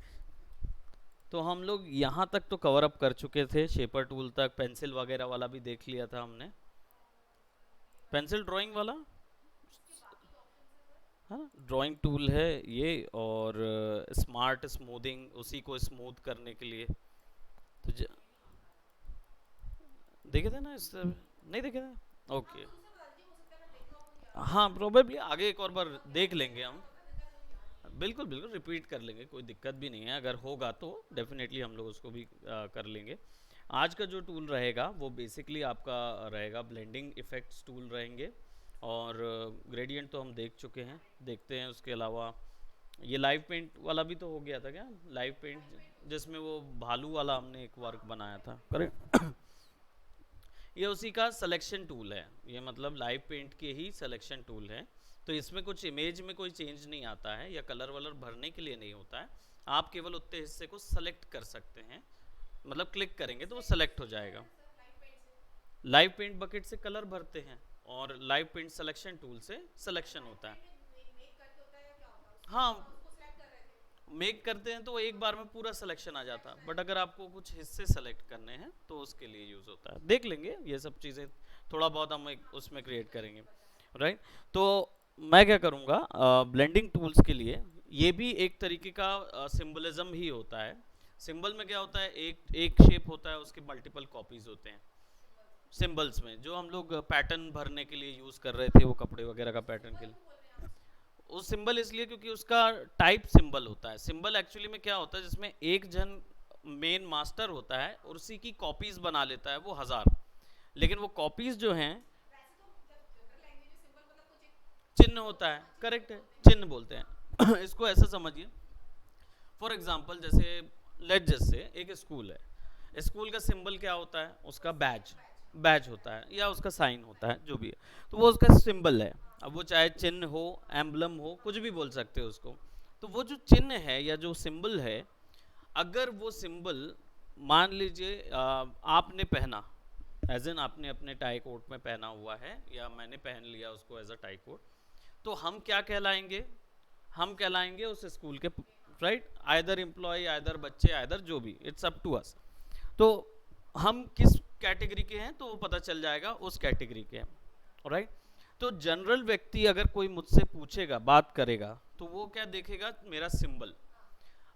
तो हम लोग यहाँ तक तो कवर अप कर चुके थे, शेपर टूल तक, पेंसिल वगैरह वाला भी देख लिया था हमने, पेंसिल ड्राइंग वाला है ना, ड्राइंग टूल है ये, और स्मार्ट स्मूथिंग, उसी को स्मूथ करने के लिए। तो देखे थे ना, इस नहीं देखे थे, ओके। दूसरा बता दीजिए हो सकता है मैं देखा हूँ याद हाँ प्रोबेबली आगे एक और बार देख लेंगे हम, बिल्कुल बिल्कुल रिपीट कर लेंगे, कोई दिक्कत भी नहीं है, अगर होगा तो डेफिनेटली हम लोग उसको भी कर लेंगे। आज का जो टूल रहेगा वो बेसिकली आपका रहेगा ब्लेंडिंग इफ़ेक्ट्स टूल रहेंगे, और ग्रेडियंट तो हम देख चुके हैं, देखते हैं उसके अलावा ये लाइव पेंट वाला भी तो हो गया था क्या, लाइव पेंट जिसमें वो भालू वाला हमने एक वर्क बनाया था, करेक्ट। ये उसी का सिलेक्शन टूल है, ये मतलब लाइव पेंट के ही सिलेक्शन टूल है, तो इसमें कुछ इमेज में कोई चेंज नहीं आता है या कलर वलर भरने के लिए नहीं होता है, आप केवल उतने हिस्से को सेलेक्ट कर सकते हैं, मतलब क्लिक करेंगे तो वो सेलेक्ट हो जाएगा। लाइव पेंट बकेट से कलर भरते हैं और लाइव पेंट सिलेक्शन टूल से सिलेक्शन होता है। मेक करके होता है या क्या होता है हाँ उसको सिलेक्ट कर रहे थे मेक करते हैं तो एक बार में पूरा सिलेक्शन आ जाता है, बट अगर आपको कुछ हिस्से सेलेक्ट करने हैं तो उसके लिए यूज़ होता है, देख लेंगे ये सब चीज़ें, थोड़ा बहुत हम एक उसमें क्रिएट करेंगे, राइट। तो मैं क्या करूँगा, ब्लेंडिंग टूल्स के लिए ये भी एक तरीके का सिंबलिज्म ही होता है। सिंबल में क्या होता है, एक एक शेप होता है, उसके मल्टीपल कॉपीज होते हैं सिंबल्स में, जो हम लोग पैटर्न भरने के लिए यूज़ कर रहे थे, वो कपड़े वगैरह का पैटर्न के लिए। वो सिंबल इसलिए क्योंकि उसका टाइप सिंबल होता है, सिंबल एक्चुअली में क्या होता है, जिसमें एक जन मेन मास्टर होता है और उसी की कॉपीज बना लेता है वो 1000, लेकिन वो कॉपीज जो हैं वैसे तो जब जनरल लैंग्वेज में सिंबल मतलब कुछ एक चिन्ह होता है, करेक्ट है, चिन्ह बोलते हैं इसको ऐसा समझिए, फॉर एग्जाम्पल जैसे लेट जैसे एक स्कूल है, स्कूल का सिंबल क्या होता है, उसका बैज, बैज होता है या उसका साइन होता है, जो भी है, तो वो उसका सिंबल है। अब वो चाहे चिन्ह हो, एम्बलम हो, कुछ भी बोल सकते हो उसको। तो वो जो चिन्ह है या जो सिंबल है, अगर वो सिंबल मान लीजिए आपने पहना, एज एन आपने अपने टाई कोट में पहना हुआ है या मैंने पहन लिया उसको एज अ टाई कोट, तो हम क्या कहलाएंगे, हम कहलाएंगे उस स्कूल के, राइट, आइदर एम्प्लॉय, आइदर बच्चे, आइदर जो भी, इट्स अप टू अस। तो हम किस कैटेगरी के हैं तो वो पता चल जाएगा उस कैटेगरी के हैं, राइट। तो जनरल व्यक्ति अगर कोई मुझसे पूछेगा, बात करेगा, तो वो क्या देखेगा, मेरा सिंबल।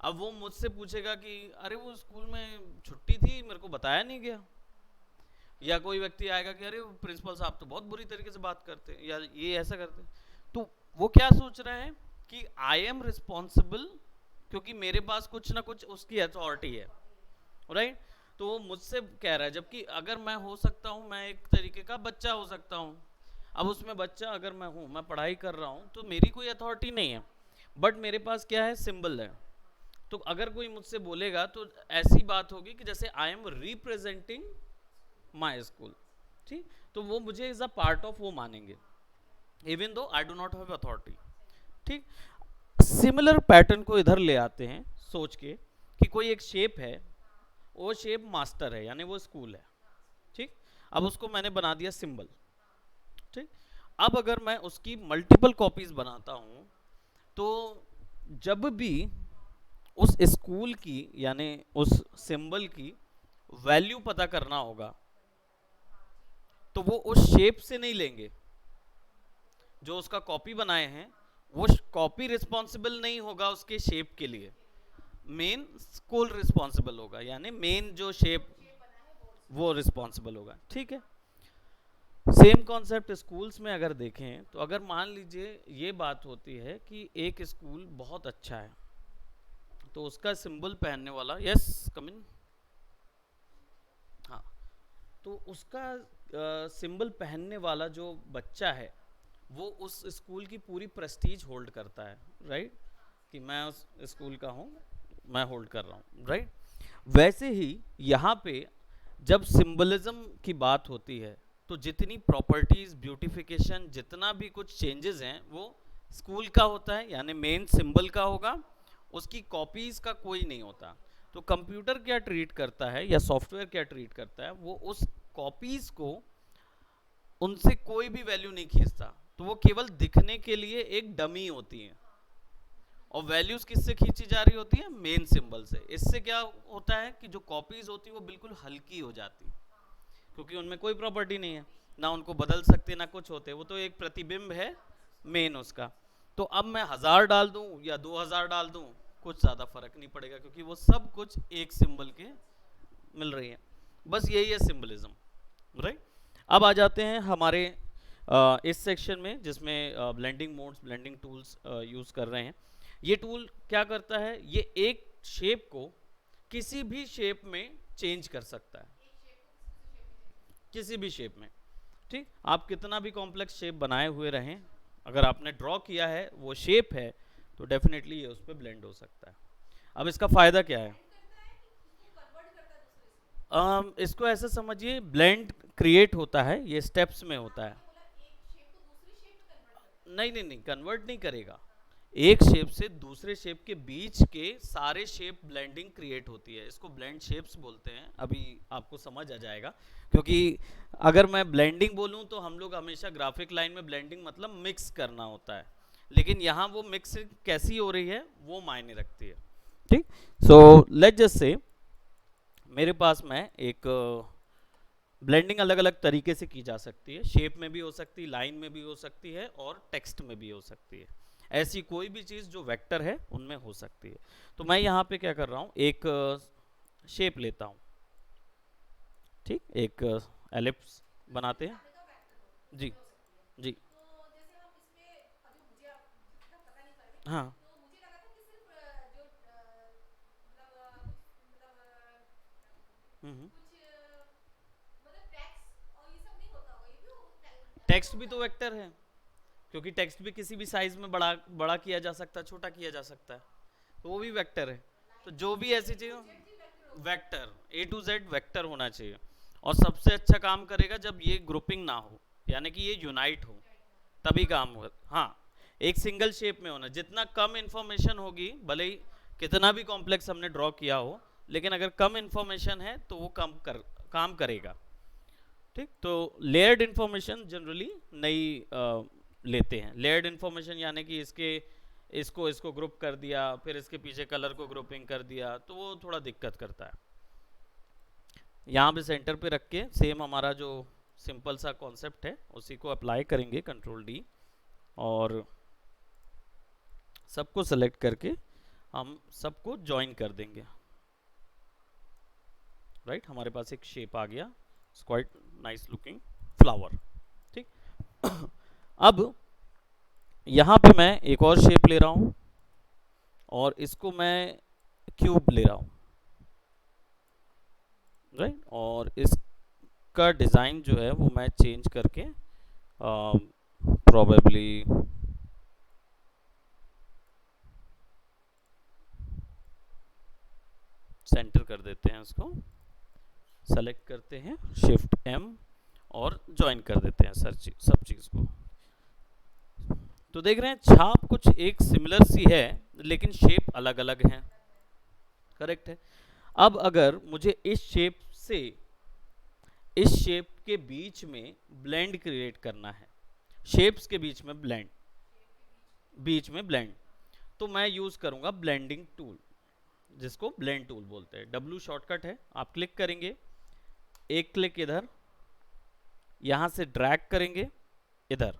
अब वो मुझसे पूछेगा कि अरे वो स्कूल में छुट्टी थी, मेरे को बताया नहीं गया, या कोई व्यक्ति आएगा कि अरे प्रिंसिपल साहब तो बहुत बुरी तरीके से बात करते हैं या ये ऐसा करते हैं, तो वो क्या सोच रहे हैं कि आई एम रिस्पॉन्सिबल, क्योंकि मेरे पास कुछ ना कुछ उसकी अथॉरिटी है, राइट। तो वो मुझसे कह रहा है, जबकि अगर मैं हो सकता हूँ, मैं एक तरीके का बच्चा हो सकता हूँ, अब उसमें बच्चा अगर मैं हूँ, मैं पढ़ाई कर रहा हूँ, तो मेरी कोई अथॉरिटी नहीं है, बट मेरे पास क्या है, सिंबल है। तो अगर कोई मुझसे बोलेगा तो ऐसी बात होगी कि जैसे I am representing my school, ठीक, तो वो मुझे इज अ पार्ट ऑफ वो मानेंगे, even though I do not have authority, ठीक। सिमिलर पैटर्न को इधर ले आते हैं सोच के कि कोई एक शेप है, वो शेप मास्टर है यानी वो स्कूल है, ठीक, अब उसको मैंने बना दिया सिंबल, ठीक। अब अगर मैं उसकी मल्टीपल कॉपीज बनाता हूं, तो जब भी उस स्कूल की यानी उस सिंबल की वैल्यू पता करना होगा, तो वो उस शेप से नहीं लेंगे, जो उसका कॉपी बनाए हैं वो कॉपी रिस्पॉन्सिबल नहीं होगा उसके शेप के लिए, मेन स्कूल रिस्पॉन्सिबल होगा, यानी मेन जो शेप वो रिस्पॉन्सिबल होगा। ठीक है, सेम कॉन्सेप्ट स्कूल्स में अगर देखें तो अगर मान लीजिए ये बात होती है कि एक स्कूल बहुत अच्छा है तो उसका सिंबल पहनने वाला, यस कम इन, हाँ, तो उसका सिंबल पहनने वाला जो बच्चा है वो उस स्कूल की पूरी प्रेस्टीज होल्ड करता है, राइट, कि मैं उस स्कूल का हूँ, मैं होल्ड कर रहा हूँ, राइट। वैसे ही यहाँ पे जब सिंबलिज्म की बात होती है तो जितनी प्रॉपर्टीज, ब्यूटिफिकेशन, जितना भी कुछ चेंजेस हैं वो स्कूल का होता है, यानी मेन सिंबल का होगा, उसकी कॉपीज का कोई नहीं होता। तो कंप्यूटर क्या ट्रीट करता है या सॉफ्टवेयर क्या ट्रीट करता है, वो उस कॉपीज को, उनसे कोई भी वैल्यू नहीं खींचता, तो वो केवल दिखने के लिए एक डमी होती है, और वैल्यूज किससे खींची जा रही होती है, मेन सिंबल से। इससे क्या होता है कि जो कॉपीज होती है वो बिल्कुल हल्की हो जाती, क्योंकि उनमें कोई प्रॉपर्टी नहीं है, ना उनको बदल सकते ना कुछ होते, वो तो एक प्रतिबिंब है मेन उसका। तो अब मैं 1000 डाल दूं या 2000 डाल दूं, कुछ ज़्यादा फर्क नहीं पड़ेगा, क्योंकि वो सब कुछ एक सिंबल के मिल रही है। बस यही है सिंबलिज्म, राइट। अब आ जाते हैं हमारे इस सेक्शन में जिसमें blending modes, blending tools use कर रहे हैं। ये टूल क्या करता है, ये एक शेप को किसी भी शेप में चेंज कर सकता है, किसी भी शेप में। ठीक, आप कितना भी कॉम्प्लेक्स शेप बनाए हुए रहें, अगर आपने ड्रॉ किया है वो शेप है तो डेफिनेटली ये उस पर ब्लेंड हो सकता है। अब इसका फ़ायदा क्या है, इसको ऐसा समझिए, ब्लेंड क्रिएट होता है, ये स्टेप्स में होता है। नहीं नहीं नहीं, कन्वर्ट नहीं करेगा, एक शेप से दूसरे शेप के बीच के सारे शेप ब्लेंडिंग क्रिएट होती है, इसको ब्लेंड शेप्स बोलते हैं। अभी आपको समझ आ जाएगा, क्योंकि अगर मैं ब्लेंडिंग बोलूं तो हम लोग हमेशा ग्राफिक लाइन में ब्लेंडिंग मतलब मिक्स करना होता है, लेकिन यहाँ वो मिक्स कैसी हो रही है वो मायने रखती है। ठीक, सो लेट्स जस्ट से मेरे पास में एक ब्लेंडिंग अलग अलग तरीके से की जा सकती है, शेप में भी हो सकती है, लाइन में भी हो सकती है, और टेक्स्ट में भी हो सकती है। ऐसी कोई भी चीज़ जो वेक्टर है उनमें हो सकती है। तो मैं यहाँ पे क्या कर रहा हूँ, एक शेप लेता हूँ, ठीक, एक एलिप्स बनाते हैं। जी जी, हाँ, हम्म, टेक्स्ट भी तो वेक्टर है, क्योंकि टेक्स्ट भी किसी भी साइज में बड़ा बड़ा किया जा सकता है, छोटा किया जा सकता है, तो वो भी वेक्टर है। तो जो भी ऐसी चीज, vector A to Z vector होना चाहिए, और सबसे अच्छा काम करेगा जब ये ग्रुपिंग ना हो, यानी कि ये यूनाइट हो, तभी काम होगा। हाँ, एक सिंगल शेप में होना, जितना कम इंफॉर्मेशन होगी, भले ही कितना भी कॉम्प्लेक्स हमने ड्रॉ किया हो, लेकिन अगर कम इंफॉर्मेशन है तो वो काम करेगा। ठीक, तो लेयर्ड इंफॉर्मेशन जनरली नहीं लेते हैं। लेयर्ड इंफॉर्मेशन यानी कि इसको इसको ग्रुप कर दिया, फिर इसके पीछे कलर को ग्रुपिंग कर दिया, तो वो थोड़ा दिक्कत करता है। यहाँ पे सेंटर पे रख के सेम हमारा जो सिंपल सा कॉन्सेप्ट है उसी को अप्लाई करेंगे, कंट्रोल डी, और सबको सेलेक्ट करके हम सबको ज्वाइन कर देंगे, राइट। हमारे पास एक शेप आ गया, क्वाइट नाइस लुकिंग फ्लावर। ठीक, अब यहाँ पे मैं एक और शेप ले रहा हूँ, और इसको मैं क्यूब ले रहा हूँ, राइट, और इसका डिज़ाइन जो है वो मैं चेंज करके प्रोबेबली सेंटर कर देते हैं, इसको सेलेक्ट करते हैं, शिफ्ट एम, और ज्वाइन कर देते हैं सब चीज़ को। तो देख रहे हैं छाप कुछ एक सिमिलर सी है, लेकिन शेप अलग अलग हैं, करेक्ट है। अब अगर मुझे इस शेप के बीच में ब्लेंड क्रिएट करना है, शेप्स के बीच में ब्लेंड, तो मैं यूज़ करूँगा ब्लेंडिंग टूल, जिसको ब्लेंड टूल बोलते हैं। W शॉर्टकट है, आप क्लिक करेंगे, एक क्लिक इधर, यहाँ से ड्रैग करेंगे इधर,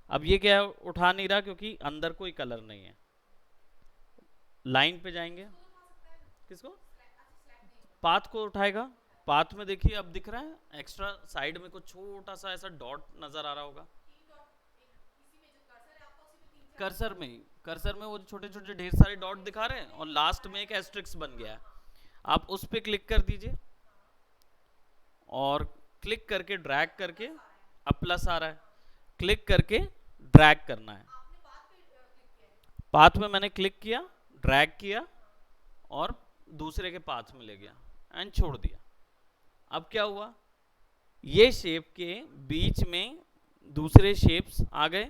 अब ये क्या है, उठा नहीं रहा क्योंकि अंदर कोई कलर नहीं है। लाइन पे जाएंगे, किसको, पाथ को उठाएगा। पाथ में देखिए अब दिख रहा है एक्स्ट्रा साइड में कुछ छोटा सा ऐसा डॉट नजर आ रहा होगा। कर्सर में वो छोटे छोटे ढेर सारे डॉट दिखा रहे हैं और लास्ट में एक एस्ट्रिक्स बन गया है। आप उस पे क्लिक कर दीजिए और क्लिक करके ड्रैग करके, अब प्लस आ रहा है, क्लिक करके ड्रैग करना है। पाथ में मैंने क्लिक किया, ड्रैग किया और दूसरे के पाथ में ले गया एंड छोड़ दिया। अब क्या हुआ, ये शेप के बीच में दूसरे शेप्स आ गए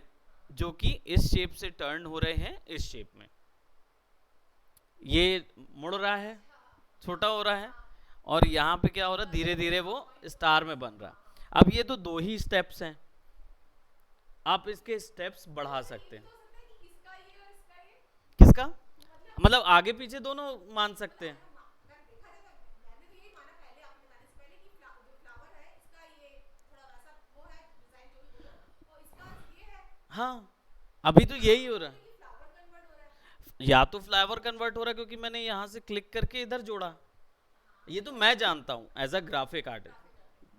जो कि इस शेप से टर्न हो रहे हैं इस शेप में। ये मुड़ रहा है, छोटा हो रहा है, और यहाँ पे क्या हो रहा है, धीरे धीरे वो स्टार में बन रहा है। अब ये तो दो ही स्टेप्स हैं, आप इसके स्टेप्स बढ़ा सकते हैं। किसका मतलब आगे पीछे दोनों मान सकते हैं। हाँ, अभी तो यही हो रहा है, या तो फ्लावर कन्वर्ट हो रहा है क्योंकि मैंने यहाँ से क्लिक करके इधर जोड़ा। ये तो मैं जानता हूँ एज अ ग्राफिक आर्टिस्ट,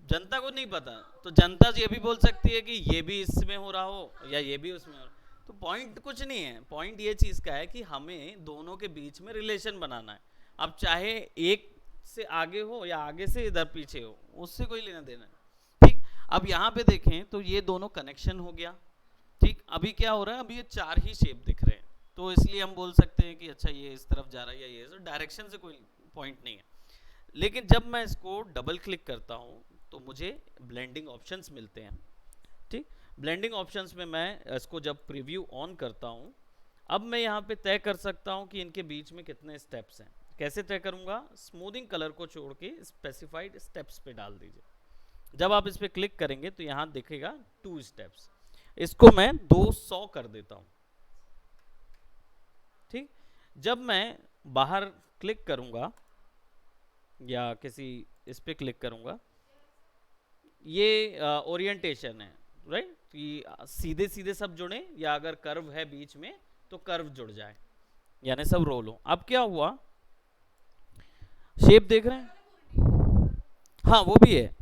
जनता को नहीं पता। तो जनता ये भी बोल सकती है कि ये भी इसमें हो रहा हो या ये भी उसमें हो रहा हो। तो पॉइंट कुछ नहीं है, पॉइंट ये चीज़ का है कि हमें दोनों के बीच में रिलेशन बनाना है। अब चाहे एक से आगे हो या आगे से इधर पीछे हो, उससे कोई लेना देना नहीं। ठीक, अब यहाँ पे देखें तो ये दोनों कनेक्शन हो गया। ठीक, अभी क्या हो रहा है, अभी ये चार ही शेप दिख रहे हैं, तो इसलिए हम बोल सकते हैं कि अच्छा ये इस तरफ जा रहा है या ये, डायरेक्शन से कोई पॉइंट नहीं है। लेकिन जब मैं इसको डबल क्लिक करता हूँ तो मुझे ब्लेंडिंग ऑप्शंस मिलते हैं। ठीक, ब्लेंडिंग ऑप्शंस में मैं इसको जब प्रीव्यू ऑन करता हूँ, अब मैं यहाँ पे तय कर सकता हूँ कि इनके बीच में कितने स्टेप्स हैं। कैसे तय करूँगा, स्मूथिंग कलर को छोड़ के स्पेसिफाइड स्टेप्स पे डाल दीजिए। जब आप इस पर क्लिक करेंगे तो यहाँ दिखेगा 2 स्टेप्स, इसको मैं 200 कर देता हूँ। ठीक, जब मैं बाहर क्लिक करूँगा या किसी इस पे क्लिक करूँगा, ये ओरिएंटेशन है, राइट, कि सीधे सीधे सब जुड़े या अगर कर्व है बीच में तो कर्व जुड़ जाए, यानी सब रोल हो। अब क्या हुआ, शेप देख रहे हैं, हाँ वो भी है।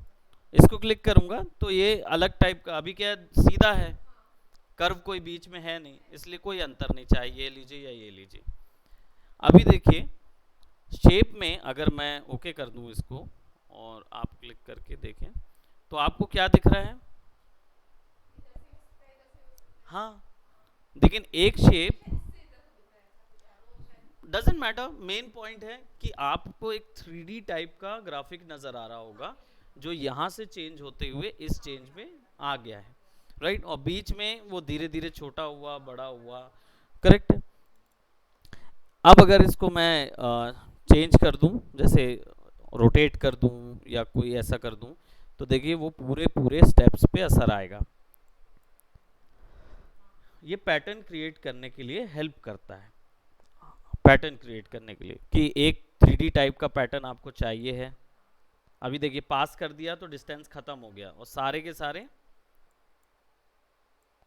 इसको क्लिक करूंगा तो ये अलग टाइप का, अभी क्या सीधा है, कर्व कोई बीच में है नहीं, इसलिए कोई अंतर नहीं, चाहे ये लीजिए या ये लीजिए। अभी देखिए शेप में अगर मैं ओके कर दूं इसको और आप क्लिक करके देखें तो आपको क्या दिख रहा है, हाँ, लेकिन एक shape doesn't matter. Main point है कि आपको एक 3D टाइप का ग्राफिक नजर आ रहा होगा जो यहाँ से चेंज होते हुए इस चेंज में आ गया है, राइट, और बीच में वो धीरे धीरे छोटा हुआ बड़ा हुआ, करेक्ट। अब अगर इसको मैं चेंज कर दूं, जैसे रोटेट कर दूं या कोई ऐसा कर दूं, तो देखिए वो पूरे पूरे स्टेप्स पे असर आएगा। ये पैटर्न क्रिएट करने के लिए हेल्प करता है, पैटर्न क्रिएट करने के लिए कि एक 3D टाइप का पैटर्न आपको चाहिए है। अभी देखिए पास कर दिया तो डिस्टेंस खत्म हो गया और सारे के सारे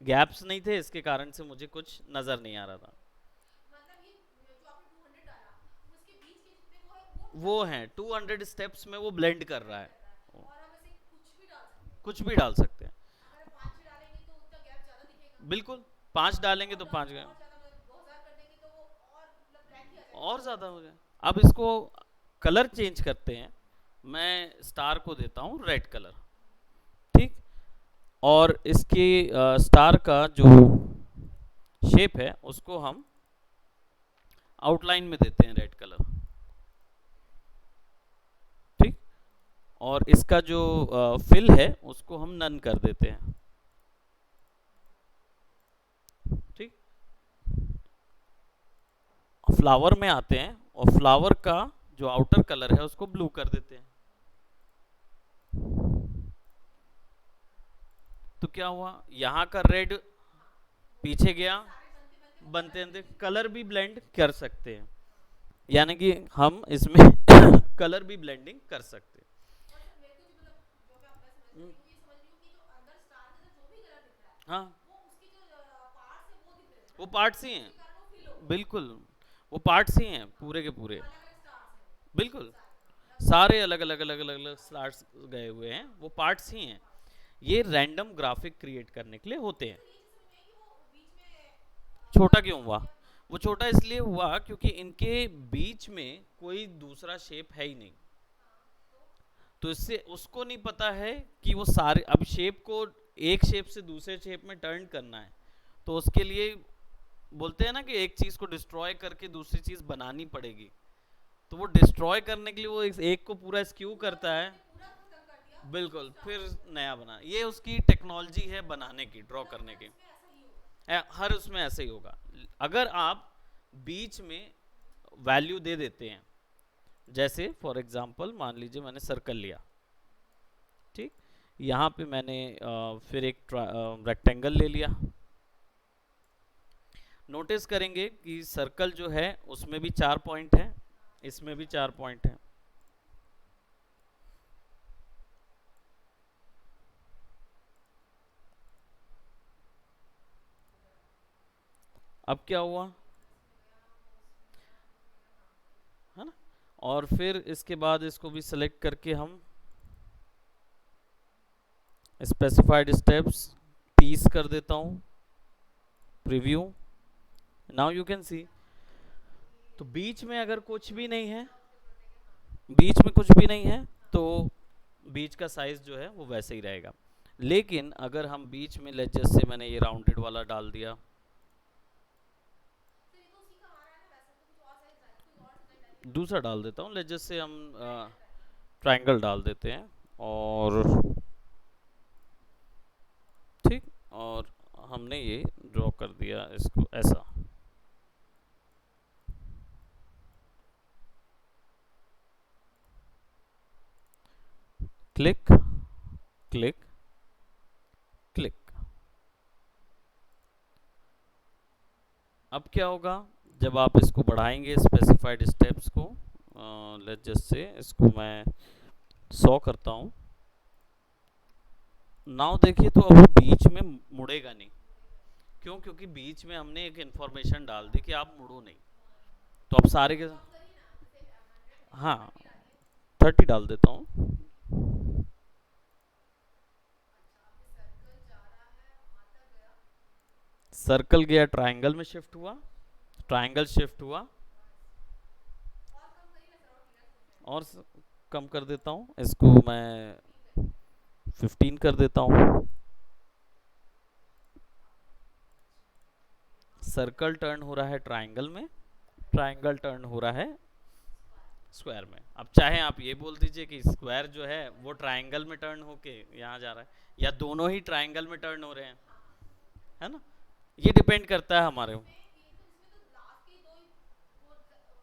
गैप्स नहीं थे, इसके कारण से मुझे कुछ नजर नहीं आ रहा था। वो हैं 200 स्टेप्स में वो ब्लेंड कर रहा है, कुछ भी डाल सकते हैं, बिल्कुल 5 डालेंगे तो 5 गए और ज्यादा हो जाए। अब इसको कलर चेंज करते हैं, मैं स्टार को देता हूँ रेड कलर, ठीक, और इसके स्टार का जो शेप है उसको हम आउटलाइन में देते हैं रेड कलर, ठीक, और इसका जो फिल है उसको हम नन कर देते हैं, ठीक। फ्लावर में आते हैं और फ्लावर का जो आउटर कलर है उसको ब्लू कर देते हैं। तो क्या हुआ, यहाँ का रेड पीछे गया, बनते बनते कलर भी ब्लेंड कर सकते हैं, यानी कि हम इसमें कलर भी ब्लेंडिंग कर सकते हैं। हाँ, वो पार्ट्स ही हैं, उसके कारण वो फील हो बिल्कुल, वो पार्ट्स ही हैं पूरे के पूरे, अलग अलग स्टार्स हैं वो बिल्कुल, सारे हाँ सारे अलग अलग अलग अलग अलग स्लॉट्स गए हुए हैं, वो पार्ट्स ही हैं। ये रैंडम ग्राफिक क्रिएट करने के लिए होते हैं। सर ये चीज़ समझ में आई कि वो बीच में छोटा गैप क्यों क्यों आ हुआ? गया वो छोटा इसलिए हुआ क्योंकि इनके बीच में कोई दूसरा शेप है ही नहीं, हाँ तो तो इससे उसको नहीं पता है कि वो सारे अब शेप को एक शेप से दूसरे शेप में टर्न करना है, तो उसके लिए बोलते हैं ना कि एक चीज को डिस्ट्रॉय करके दूसरी चीज बनानी पड़ेगी, तो वो डिस्ट्रॉय करने के लिए वो एक को पूरा स्क्यू पूरा करता है। उसने पूरा खत्म कर दिया उसको बिल्कुल, स्टार्ट फिर शुरू कर नया दिया बना, ये उसकी टेक्नोलॉजी है बनाने की, ड्रॉ मतलब करने हर की। उसमें ऐसा ही होगा हर उसमें ऐसे ही होगा। अगर आप बीच में वैल्यू दे देते हैं, जैसे फॉर एग्जांपल मान लीजिए मैंने सर्कल लिया, ठीक, यहाँ पे मैंने फिर एक रेक्टेंगल ले लिया। नोटिस करेंगे कि सर्कल जो है उसमें भी 4 पॉइंट हैं, इसमें भी 4 पॉइंट हैं। अब क्या हुआ, है ना? और फिर इसके बाद इसको भी सिलेक्ट करके हम स्पेसिफाइड स्टेप्स 30 कर देता हूँ, preview, now you can see. तो बीच में अगर कुछ भी नहीं है, बीच में कुछ भी नहीं है, तो बीच का साइज जो है वो वैसे ही रहेगा। लेकिन अगर हम बीच में जैसे मैंने ये राउंडेड वाला डाल दिया, तो ये तो उसी का आ रहा है ना वैसे तो कुछ और साइज कोई और डिजाइन डालिए ना दूसरा डाल देता हूँ, जैसे हम ट्रायंगल ट्रायंगल ट्रायंगल डाल देते हैं, और ठीक, और हमने ये ड्रॉ कर दिया इसको ऐसा, क्लिक क्लिक क्लिक। अब क्या होगा, जब आप इसको बढ़ाएंगे स्पेसिफाइड स्टेप्स को, लेट्स जस्ट से इसको मैं 100 करता हूँ, नाउ देखिए तो अब वो बीच में मुड़ेगा नहीं। क्यों? क्योंकि बीच में हमने एक इंफॉर्मेशन डाल दी कि आप मुड़ो नहीं, तो अब सारे के, कम करिए ना जैसे 100 की जगह हाँ 30 डालिए 30 डाल देता हूँ। अच्छा अब ये सर्कल जा रहा है वहां तक गया सर्कल गया ट्रायंगल में शिफ्ट हुआ, ट्रायंगल शिफ्ट हुआ, और कम करिए ना सर और क्लियर समझ में आएगा और कम कर देता हूँ इसको मैं, 15 करिए 15 कर देता हूँ। सर्कल टर्न हो रहा है ट्रायंगल में, ट्रायंगल टर्न हो रहा है स्क्वायर में। अब चाहे आप ये बोल दीजिए कि स्क्वायर जो है वो ट्रायंगल में टर्न होके यहाँ जा रहा है, या दोनों ही ट्रायंगल में टर्न हो रहे हैं, है ना? ये डिपेंड करता है हमारे, इसमें तो लास्ट के दो ही वो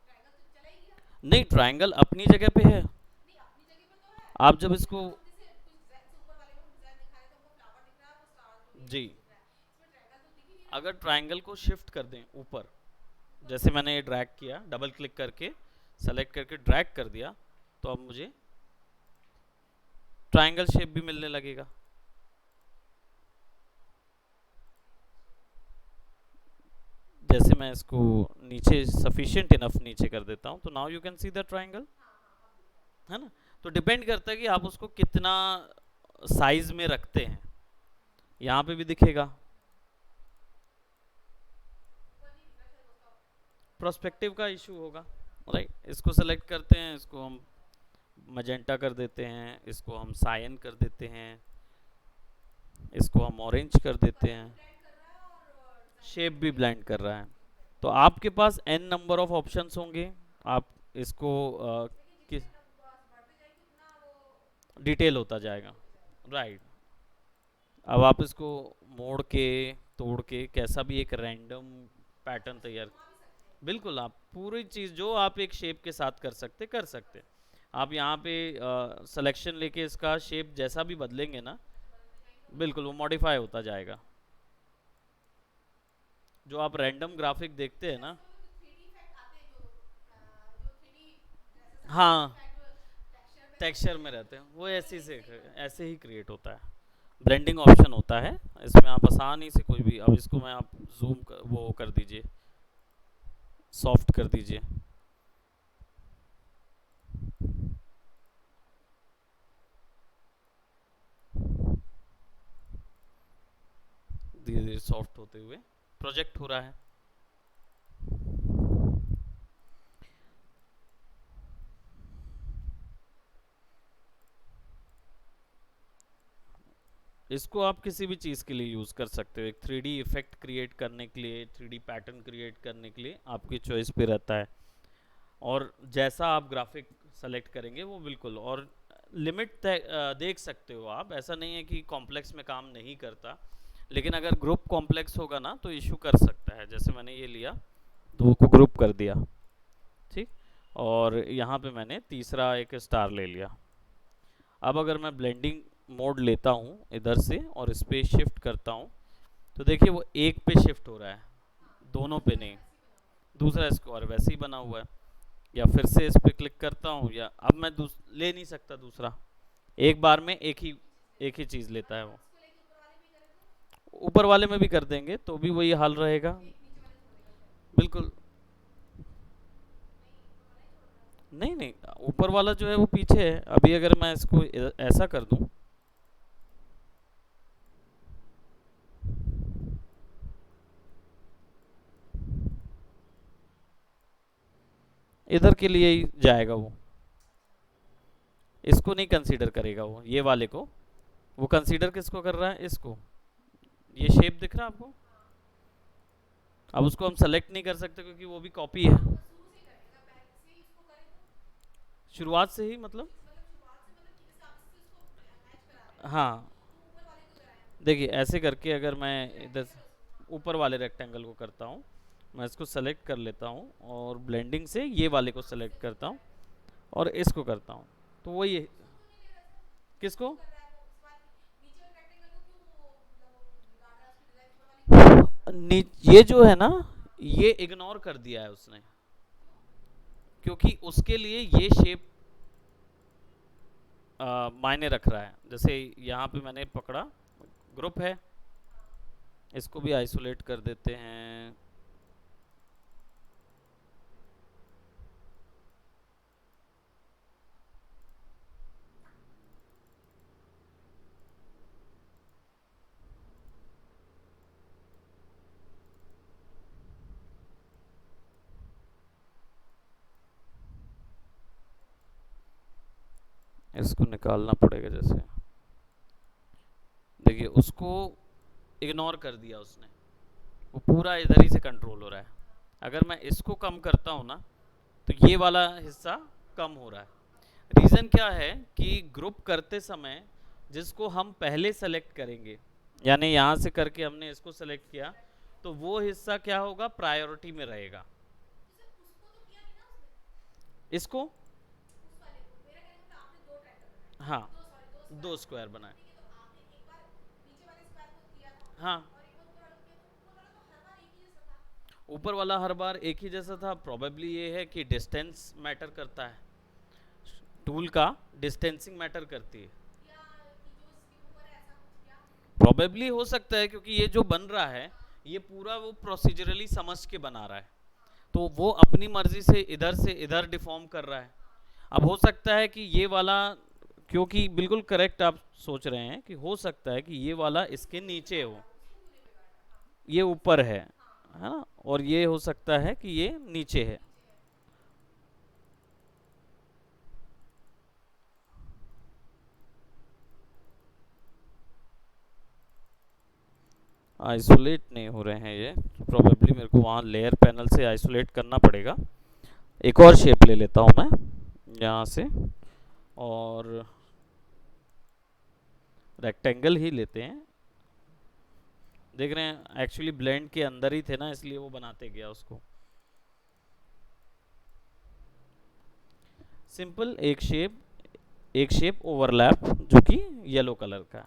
ट्रायंगल तो चला ही गया नहीं ट्रायंगल अपनी जगह पे है। नहीं अपनी जगह पे तो है आप जब लेकिन इसको, अब हम जैसे कुछ डिजाइन से ऊपर वाले में डिजाइन दिखा रहे तो हमको फ्लावर दिख रहा है वो स्टार जो भी है जी, वो दिख रहा है इसमें ट्रायंगल तो दिख ही नहीं रहा अगर ट्रायंगल को शिफ्ट कर दें ऊपर, ऊपर जैसे मैंने ये ड्रैग किया, डबल क्लिक करके सेलेक्ट करके ड्रैग कर दिया, तो अब मुझे ट्रायंगल शेप भी मिलने लगेगा। जैसे मैं इसको नीचे सफिशिएंट इनफ नीचे कर देता हूँ, तो now you can see the triangle, हाँ हाँ अब दिख रहा है है ना? तो डिपेंड करता है कि आप उसको कितना साइज में रखते हैं, यहाँ पे भी दिखेगा, ऊपर नहीं दिख रहा शायद उसका प्रोस्पेक्टिव का इशू होगा, राइट? इसको सेलेक्ट करते हैं, इसको हम मजेंटा कर देते हैं, इसको हम सायन कर देते हैं, इसको हम ऑरेंज कर देते कलर भी हैं, ब्लेंड कर रहा है और डिजाइन शेप भी भी ब्लेंड ब्लेंड कर रहा है। कर तो आपके पास n नंबर ऑफ ऑप्शंस होंगे, आप इसको लेकिन किस जितने बढ़ते जाएंगे उतना वो डिटेल होता डिटेल जाएगा, होते जाएगा राइट? अब आप इसको मोड़ के तोड़ के कैसा भी एक रैंडम पैटर्न अच्छा तैयार, घुमा भी सकते हैं बिल्कुल, आप पूरी चीज़ जो आप एक शेप के साथ कर सकते कर सकते। आप यहाँ पे सिलेक्शन लेके इसका शेप जैसा भी बदलेंगे ना, अच्छा बदलते जाएंगे तो बिल्कुल वो मॉडिफाई होता जाएगा। जो आप रैंडम ग्राफिक देखते हैं अच्छा ना, इसमें वो जो 3D इफेक्ट आते हैं जो 3D ड्रेसेस आती है हाँ उसमें इफेक्ट टेक्सचर में रहते हैं टेक्सचर में रहते हैं, वो वो वाले ऐसे वही से सेम बनते हैं ऐसे ही क्रिएट होता है। ब्लेंडिंग ऑप्शन होता है, इसमें आप आसानी से कोई भी, अब इसको मैं आप जूम कर, वो कर दीजिए, सॉफ्ट कर दीजिए। धीरे धीरे सॉफ्ट होते हुए प्रोजेक्ट हो रहा है। इसको आप किसी भी चीज़ के लिए यूज़ कर सकते हो, एक 3D इफेक्ट क्रिएट करने के लिए, 3D पैटर्न क्रिएट करने के लिए आपकी चॉइस पे रहता है। और जैसा आप ग्राफिक सेलेक्ट करेंगे वो बिल्कुल, और लिमिट देख सकते हो आप, ऐसा नहीं है कि कॉम्प्लेक्स में काम नहीं करता, लेकिन अगर ग्रुप कॉम्प्लेक्स होगा ना तो इशू कर सकता है। जैसे मैंने ये लिया, दो को ग्रुप कर दिया, ठीक, और यहाँ पे मैंने तीसरा एक स्टार ले लिया। अब अगर मैं ब्लेंडिंग मोड लेता हूँ इधर से और इस पर शिफ्ट करता हूँ, तो देखिए वो एक पे शिफ्ट हो रहा है, दोनों पे नहीं। दूसरा स्क्वायर वैसे ही बना हुआ है। या फिर से इस पर क्लिक करता हूँ, या अब मैं ले नहीं सकता दूसरा, एक बार में एक ही चीज़ लेता है वो। ऊपर वाले में भी कर देंगे तो भी वही हाल रहेगा, बिल्कुल। नहीं नहीं, ऊपर वाला जो है वो पीछे है। अभी अगर मैं इसको ऐसा कर दूं, इधर के लिए ही जाएगा वो, इसको नहीं कंसीडर करेगा वो, ये वाले को। वो कंसीडर किसको कर रहा है, इसको। ये शेप दिख रहा है आपको। अब उसको हम सेलेक्ट नहीं कर सकते क्योंकि वो भी कॉपी है। शुरुआत से ही मतलब, हाँ, देखिए ऐसे करके अगर मैं इधर ऊपर वाले रेक्टेंगल को करता हूँ, मैं इसको सेलेक्ट कर लेता हूँ और ब्लेंडिंग से ये वाले को सेलेक्ट करता हूँ और इसको करता हूँ, तो वही है। किसको, ये जो है ना, ये इग्नोर कर दिया है उसने, क्योंकि उसके लिए ये शेप मायने रख रहा है। जैसे यहाँ पे मैंने पकड़ा, ग्रुप है, इसको भी आइसोलेट कर देते हैं। इसको निकालना पड़ेगा, जैसे देखिए उसको इग्नोर कर दिया उसने, वो पूरा इधर ही से कंट्रोल हो रहा है। अगर मैं इसको कम करता हूँ ना, तो ये वाला हिस्सा कम हो रहा है। रीज़न क्या है कि ग्रुप करते समय जिसको हम पहले सेलेक्ट करेंगे, यानी यहाँ से करके हमने इसको सेलेक्ट किया, तो वो हिस्सा क्या होगा, प्रायोरिटी में रहेगा। इसको, हाँ, दो स्क्वायर बनाए, हाँ। ऊपर वाला हर बार एक ही जैसा था, प्रोबेबली ये है कि डिस्टेंस मैटर करता है, टूल का डिस्टेंसिंग मैटर करती है। प्रोबेबली हो सकता है, क्योंकि ये जो बन रहा है ये पूरा वो प्रोसीजरली समझ के बना रहा है, तो वो अपनी मर्जी से इधर डिफॉर्म कर रहा है। अब हो सकता है कि ये वाला, क्योंकि बिल्कुल करेक्ट आप सोच रहे हैं कि हो सकता है कि ये वाला इसके नीचे हो, ये ऊपर है ना, और ये हो सकता है कि ये नीचे है। आइसोलेट नहीं हो रहे हैं ये, प्रोबेबली मेरे को वहाँ लेयर पैनल से आइसोलेट करना पड़ेगा। एक और शेप ले लेता हूँ मैं यहाँ से, और रेक्टेंगल ही लेते हैं। देख रहे हैं एक्चुअली ब्लेंड के अंदर ही थे ना, इसलिए वो बनाते गया उसको। सिंपल एक शेप ओवरलैप जो कि येलो कलर का,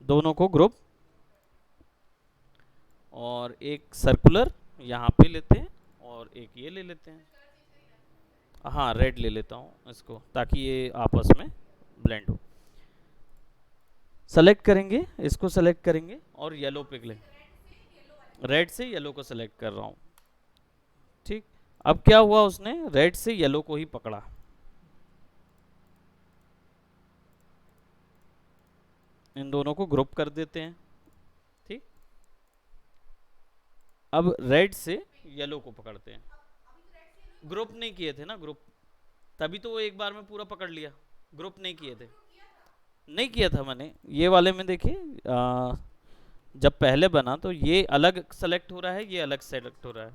दोनों को ग्रुप, और एक सर्कुलर यहाँ पे लेते हैं और एक ये ले लेते हैं। हाँ, रेड ले लेता हूँ इसको, ताकि ये आपस में ब्लेंड हो। सेलेक्ट करेंगे, इसको सेलेक्ट करेंगे और येलो पे क्लिक, रेड से येलो को सेलेक्ट कर रहा हूँ। ठीक, अब क्या हुआ, उसने रेड से येलो को ही पकड़ा। इन दोनों को ग्रुप कर देते हैं। ठीक, अब रेड से येलो को पकड़ते हैं। ग्रुप नहीं किए थे ना, ग्रुप, तभी तो वो एक बार में पूरा पकड़ लिया। ग्रुप नहीं किए थे, नहीं किया था मैंने। ये वाले में देखिए, जब पहले बना तो ये अलग सेलेक्ट हो रहा है, ये अलग सेलेक्ट हो रहा है,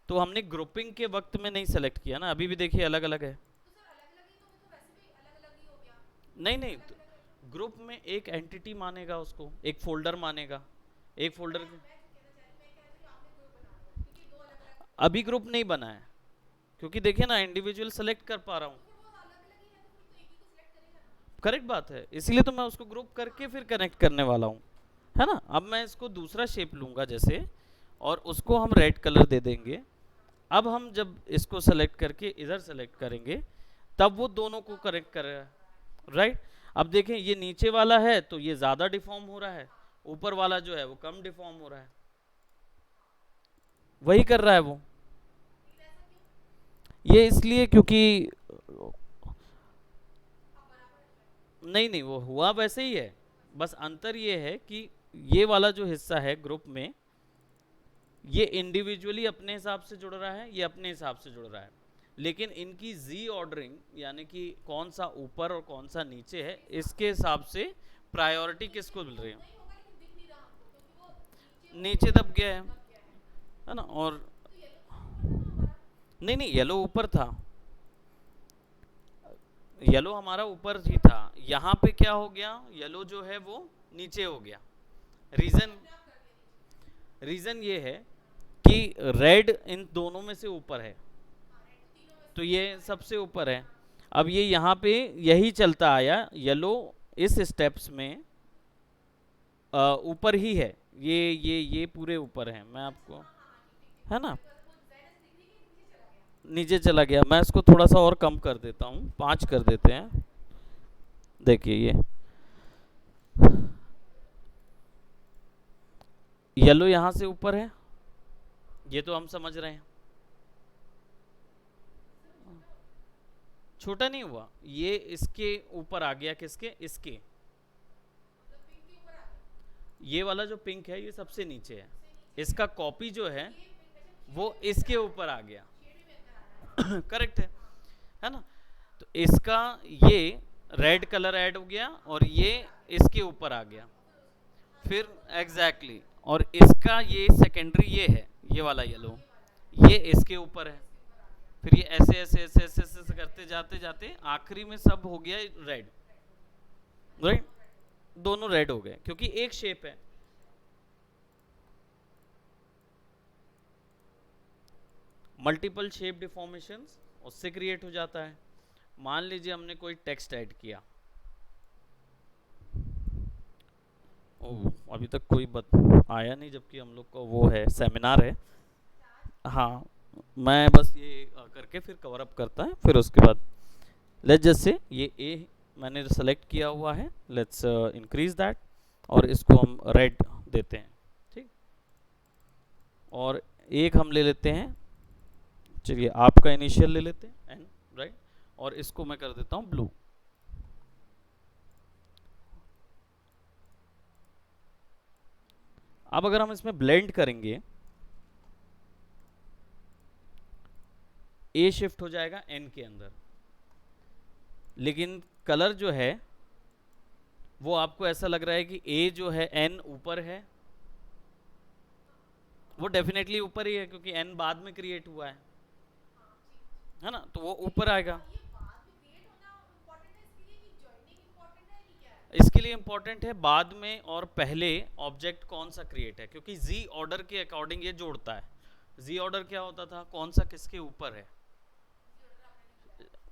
तो हमने ग्रुपिंग के वक्त में नहीं सेलेक्ट किया ना। अभी भी देखिए अलग अलग है। नहीं नहीं, ग्रुप में एक एंटिटी मानेगा उसको, एक फोल्डर मानेगा, एक फोल्डर। अभी ग्रुप नहीं बना है, क्योंकि देखिए ना इंडिविजुअल सेलेक्ट कर पा रहा हूँ। करेक्ट बात है, इसीलिए तो मैं उसको ग्रुप करके फिर कनेक्ट करने वाला हूँ, है ना। अब मैं इसको दूसरा शेप लूंगा जैसे, और उसको हम रेड कलर दे देंगे। अब हम जब इसको सेलेक्ट करके इधर सेलेक्ट करेंगे, तब वो दोनों को कनेक्ट करेगा, राइट। अब देखें, ये नीचे वाला है तो ये ज़्यादा डिफॉर्म हो रहा है, ऊपर वाला जो है वो कम डिफॉर्म हो रहा है। वही कर रहा है वो। ये इसलिए क्योंकि नहीं नहीं, वो हुआ वैसे ही है, बस अंतर ये है कि ये वाला जो हिस्सा है ग्रुप में, ये इंडिविजुअली अपने हिसाब से जुड़ रहा है, ये अपने हिसाब से जुड़ रहा है, लेकिन इनकी जी ऑर्डरिंग, यानी कि कौन सा ऊपर और कौन सा नीचे है, इसके हिसाब से प्रायोरिटी किसको मिल रही है। नीचे दब गया है ना। और नहीं नहीं, येलो ऊपर था, येलो हमारा ऊपर ही था। यहाँ पे क्या हो गया, येलो जो है वो नीचे हो गया। रीजन रीजन ये है कि रेड इन दोनों में से ऊपर है, तो ये सबसे ऊपर है। अब ये यहाँ पे यही चलता आया, येलो इस स्टेप्स में ऊपर ही है, ये पूरे ऊपर है। मैं आपको, है ना, नीचे चला गया। मैं इसको थोड़ा सा और कम कर देता हूँ, 5 कर देते हैं। देखिए ये येलो यहाँ से ऊपर है, ये तो हम समझ रहे हैं। छोटा नहीं हुआ, ये इसके ऊपर आ गया, किसके, इसके। ये वाला जो पिंक है ये सबसे नीचे है, इसका कॉपी जो है वो इसके ऊपर आ गया। करेक्ट है ना। तो इसका ये रेड कलर ऐड हो गया और ये इसके ऊपर आ गया, फिर एग्जैक्टली exactly, और इसका ये सेकेंडरी ये है, ये वाला येलो, ये इसके ऊपर है। फिर ये ऐसे ऐसे ऐसे ऐसे ऐसे करते जाते जाते आखिरी में सब हो गया रेड, राइट। दोनों रेड हो गए क्योंकि एक शेप है। मल्टीपल शेप डिफॉर्मेशंस उससे क्रिएट हो जाता है। मान लीजिए हमने कोई टेक्स्ट ऐड किया, ओह अभी तक कोई आया नहीं, जबकि हम लोग का वो है, सेमिनार है। हाँ, मैं बस ये करके फिर कवर अप करता है, फिर उसके बाद लेट्स जस्ट से ये ए मैंने सेलेक्ट किया हुआ है, लेट्स इंक्रीज दैट, और इसको हम रेड देते हैं। ठीक, और एक हम ले लेते हैं, चलिए आपका इनिशियल ले लेते हैं एन, राइट, और इसको मैं कर देता हूँ ब्लू। अब अगर हम इसमें ब्लेंड करेंगे, ए शिफ्ट हो जाएगा एन के अंदर, लेकिन कलर जो है वो आपको ऐसा लग रहा है कि ए जो है एन ऊपर है। वो डेफिनेटली ऊपर ही है क्योंकि एन बाद में क्रिएट हुआ है ना, तो वो ऊपर आएगा। इसके लिए इंपॉर्टेंट है बाद में और पहले ऑब्जेक्ट कौन सा क्रिएट है, क्योंकि जी ऑर्डर के अकॉर्डिंग ये जोड़ता है। जी ऑर्डर क्या होता था, कौन सा किसके ऊपर है।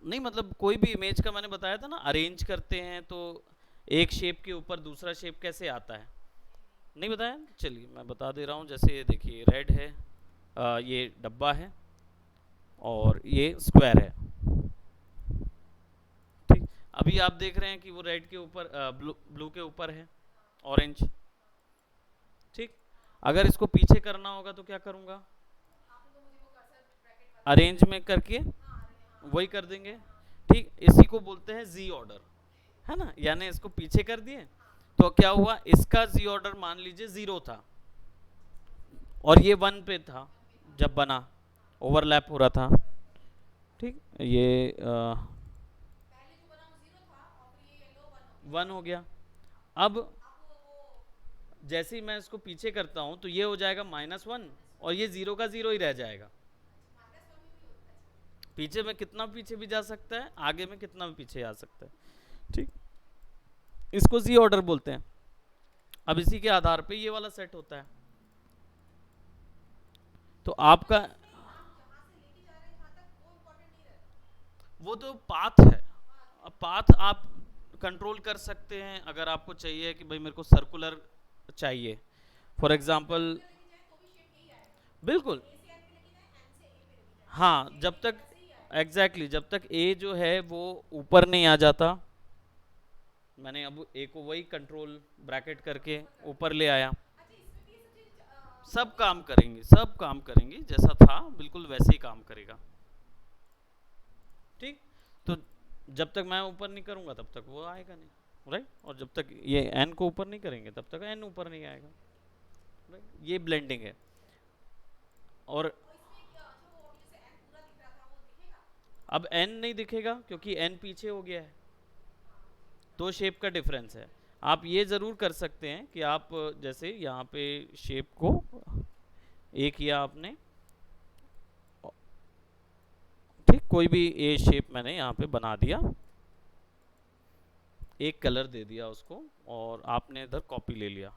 नहीं मतलब कोई भी इमेज का मैंने बताया था ना, अरेंज करते हैं तो एक शेप के ऊपर दूसरा शेप कैसे आता है, नहीं बताया। चलिए मैं बता दे रहा हूँ। जैसे ये देखिए रेड है, ये डब्बा है और ये स्क्वायर है। ठीक, अभी आप देख रहे हैं कि वो रेड के ऊपर ब्लू के ऊपर है, ऑरेंज। ठीक, अगर इसको पीछे करना होगा तो क्या करूंगा, आपने तो मुझे वो कर्सर ब्रैकेट वाला अरेंज में करके हाँ अरे हाँ वही कर देंगे। ठीक, इसी को बोलते हैं जी ऑर्डर, है ना, यानी इसको पीछे कर दिए तो क्या हुआ, इसका जी ऑर्डर मान लीजिए 0 था और ये 1 पे था जब बना, ओवरलैप हो रहा था। ठीक, ये पहले जो बना वो 0 था और फिर ये येलो 1 हो 1 गया। हो गया। अब अब वो जैसे ही मैं इसको पीछे करता हूं तो ये हो जाएगा -1 और ये 0 का 0 ही रह जाएगा। माइनस 1 भी होता है। पीछे में कितना पीछे भी जा सकता है, आगे में कितना भी पीछे आ सकता है। ठीक, इसको जी ऑर्डर बोलते हैं। अब इसी के आधार पे ये वाला सेट होता है। तो आपका नहीं हम जहाँ से लेके जा रहे हैं जहाँ तक वो इम्पोर्टेंट नहीं रहता। वो तो पाथ है, अब पाथ आप कंट्रोल कर सकते हैं। अगर आपको चाहिए कि भाई मेरे को सर्कुलर चाहिए, फॉर एग्जांपल, लेके जाए तो भी शेप यही आएगा। बिल्कुल, ए से एन पे लेके जाए एन से ए पे लेके जाए हाँ, शेप जब भी तक वैसे ही आएगा। एग्जैक्टली जब तक ए जो है वो ऊपर नहीं आ जाता, मैंने अब ए को वही कंट्रोल ब्रैकेट करके ऊपर ले आया, अच्छा इसमें भी ये सब चीज सब काम करेंगे, सब काम करेंगे, जैसा था बिल्कुल वैसे ही काम करेगा। ठीक, तो जब तक मैं ऊपर नहीं करूंगा तब तक वो आएगा नहीं, राइट, और जब तक ये एन को ऊपर नहीं करेंगे तब तक एन ऊपर नहीं आएगा, राइट, ये ब्लेंडिंग है। और और इसमें क्या अच्छा वो अभी जैसे एन पूरा दिख रहा था वो दिखेगा। अब एन नहीं दिखेगा क्योंकि एन पीछे हो गया है, तो शेप का डिफरेंस है। आप ये ज़रूर कर सकते हैं कि आप जैसे यहाँ पे शेप को ए किया आपने, ठीक, कोई भी ए शेप मैंने यहाँ पे बना दिया, एक कलर दे दिया उसको और आपने इधर कॉपी ले लिया,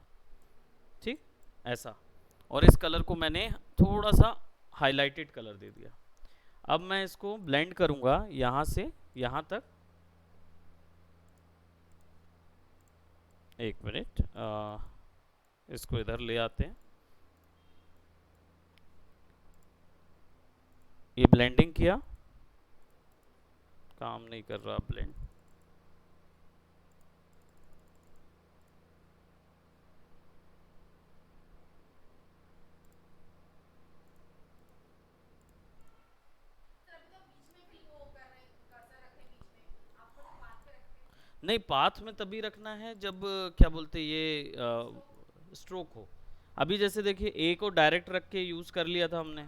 ठीक, ऐसा, और इस कलर को मैंने थोड़ा सा हाइलाइटेड कलर दे दिया। अब मैं इसको ब्लेंड करूँगा यहाँ से यहाँ तक, एक मिनट, इसको इधर ले आते हैं, ये ब्लेंडिंग किया, काम नहीं कर रहा ब्लेंड, सर अभी तो बीच में फिर वो कर रहे हैं कर्सर रखे बीच में आपको तो पाथ पे रखते हैं। नहीं, पाथ में तभी रखना है जब क्या बोलते ये स्ट्रोक हो। अभी जैसे देखिए ए को डायरेक्ट रख के यूज़ कर लिया था हमने,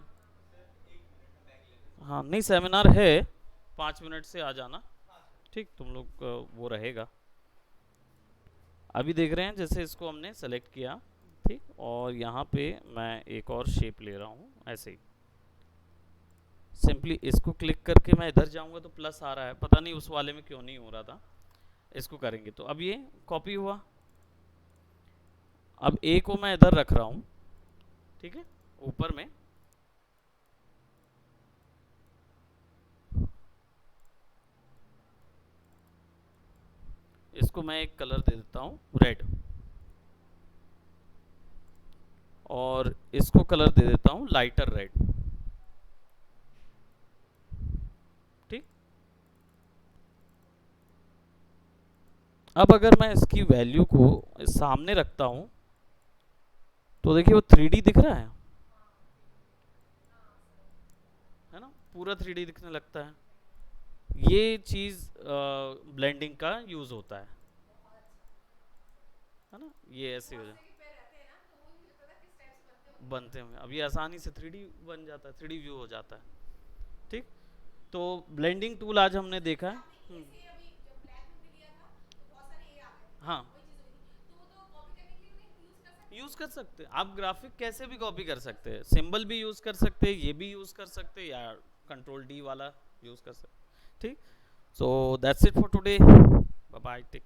हाँ, नहीं सेमिनार है, 5 मिनट से आ जाना, ठीक, तुम लोग वो रहेगा। अभी देख रहे हैं जैसे इसको हमने सेलेक्ट किया, ठीक, और यहाँ पे मैं एक और शेप ले रहा हूँ ऐसे ही, सिंपली इसको क्लिक करके मैं इधर जाऊंगा तो प्लस आ रहा है, पता नहीं उस वाले में क्यों नहीं हो रहा था। इसको करेंगे तो अब ये कॉपी हुआ। अब ए को मैं इधर रख रहा हूँ, ठीक है, ऊपर में, इसको मैं एक कलर दे देता हूँ रेड, और इसको कलर दे देता हूँ लाइटर रेड, ठीक। अब अगर मैं इसकी वैल्यू को सामने रखता हूँ तो देखिए वो 3D दिख रहा है ना, पूरा 3D दिखने लगता है। ये चीज़ ब्लेंडिंग का यूज़ होता है ना, ये ऐसे हो जाए के पे रहते हैं ना तो वो मुझे पता है किस टाइप से बनते होंगे। बनते हैं, अब ये आसानी से 3D बन जाता है, 3D व्यू हो जाता है, ठीक। तो ब्लेंडिंग टूल आज हमने देखा है। आपने ऐसे अभी जब ब्लैक में भी लिया था तो बहुत सारे ए आ गए थे हाँ, वही चीज हुई थी तो वो तो कॉपी करने के लिए यूज कर सकते यूज़ कर सकते हैं आप, ग्राफिक कैसे भी कॉपी कर सकते हैं, सिंबल भी यूज़ कर सकते हैं, ये भी यूज़ कर सकते हैं, या कंट्रोल डी वाला यूज़ कर सकते हैं, ठीक। So that's it for today, bye bye, take.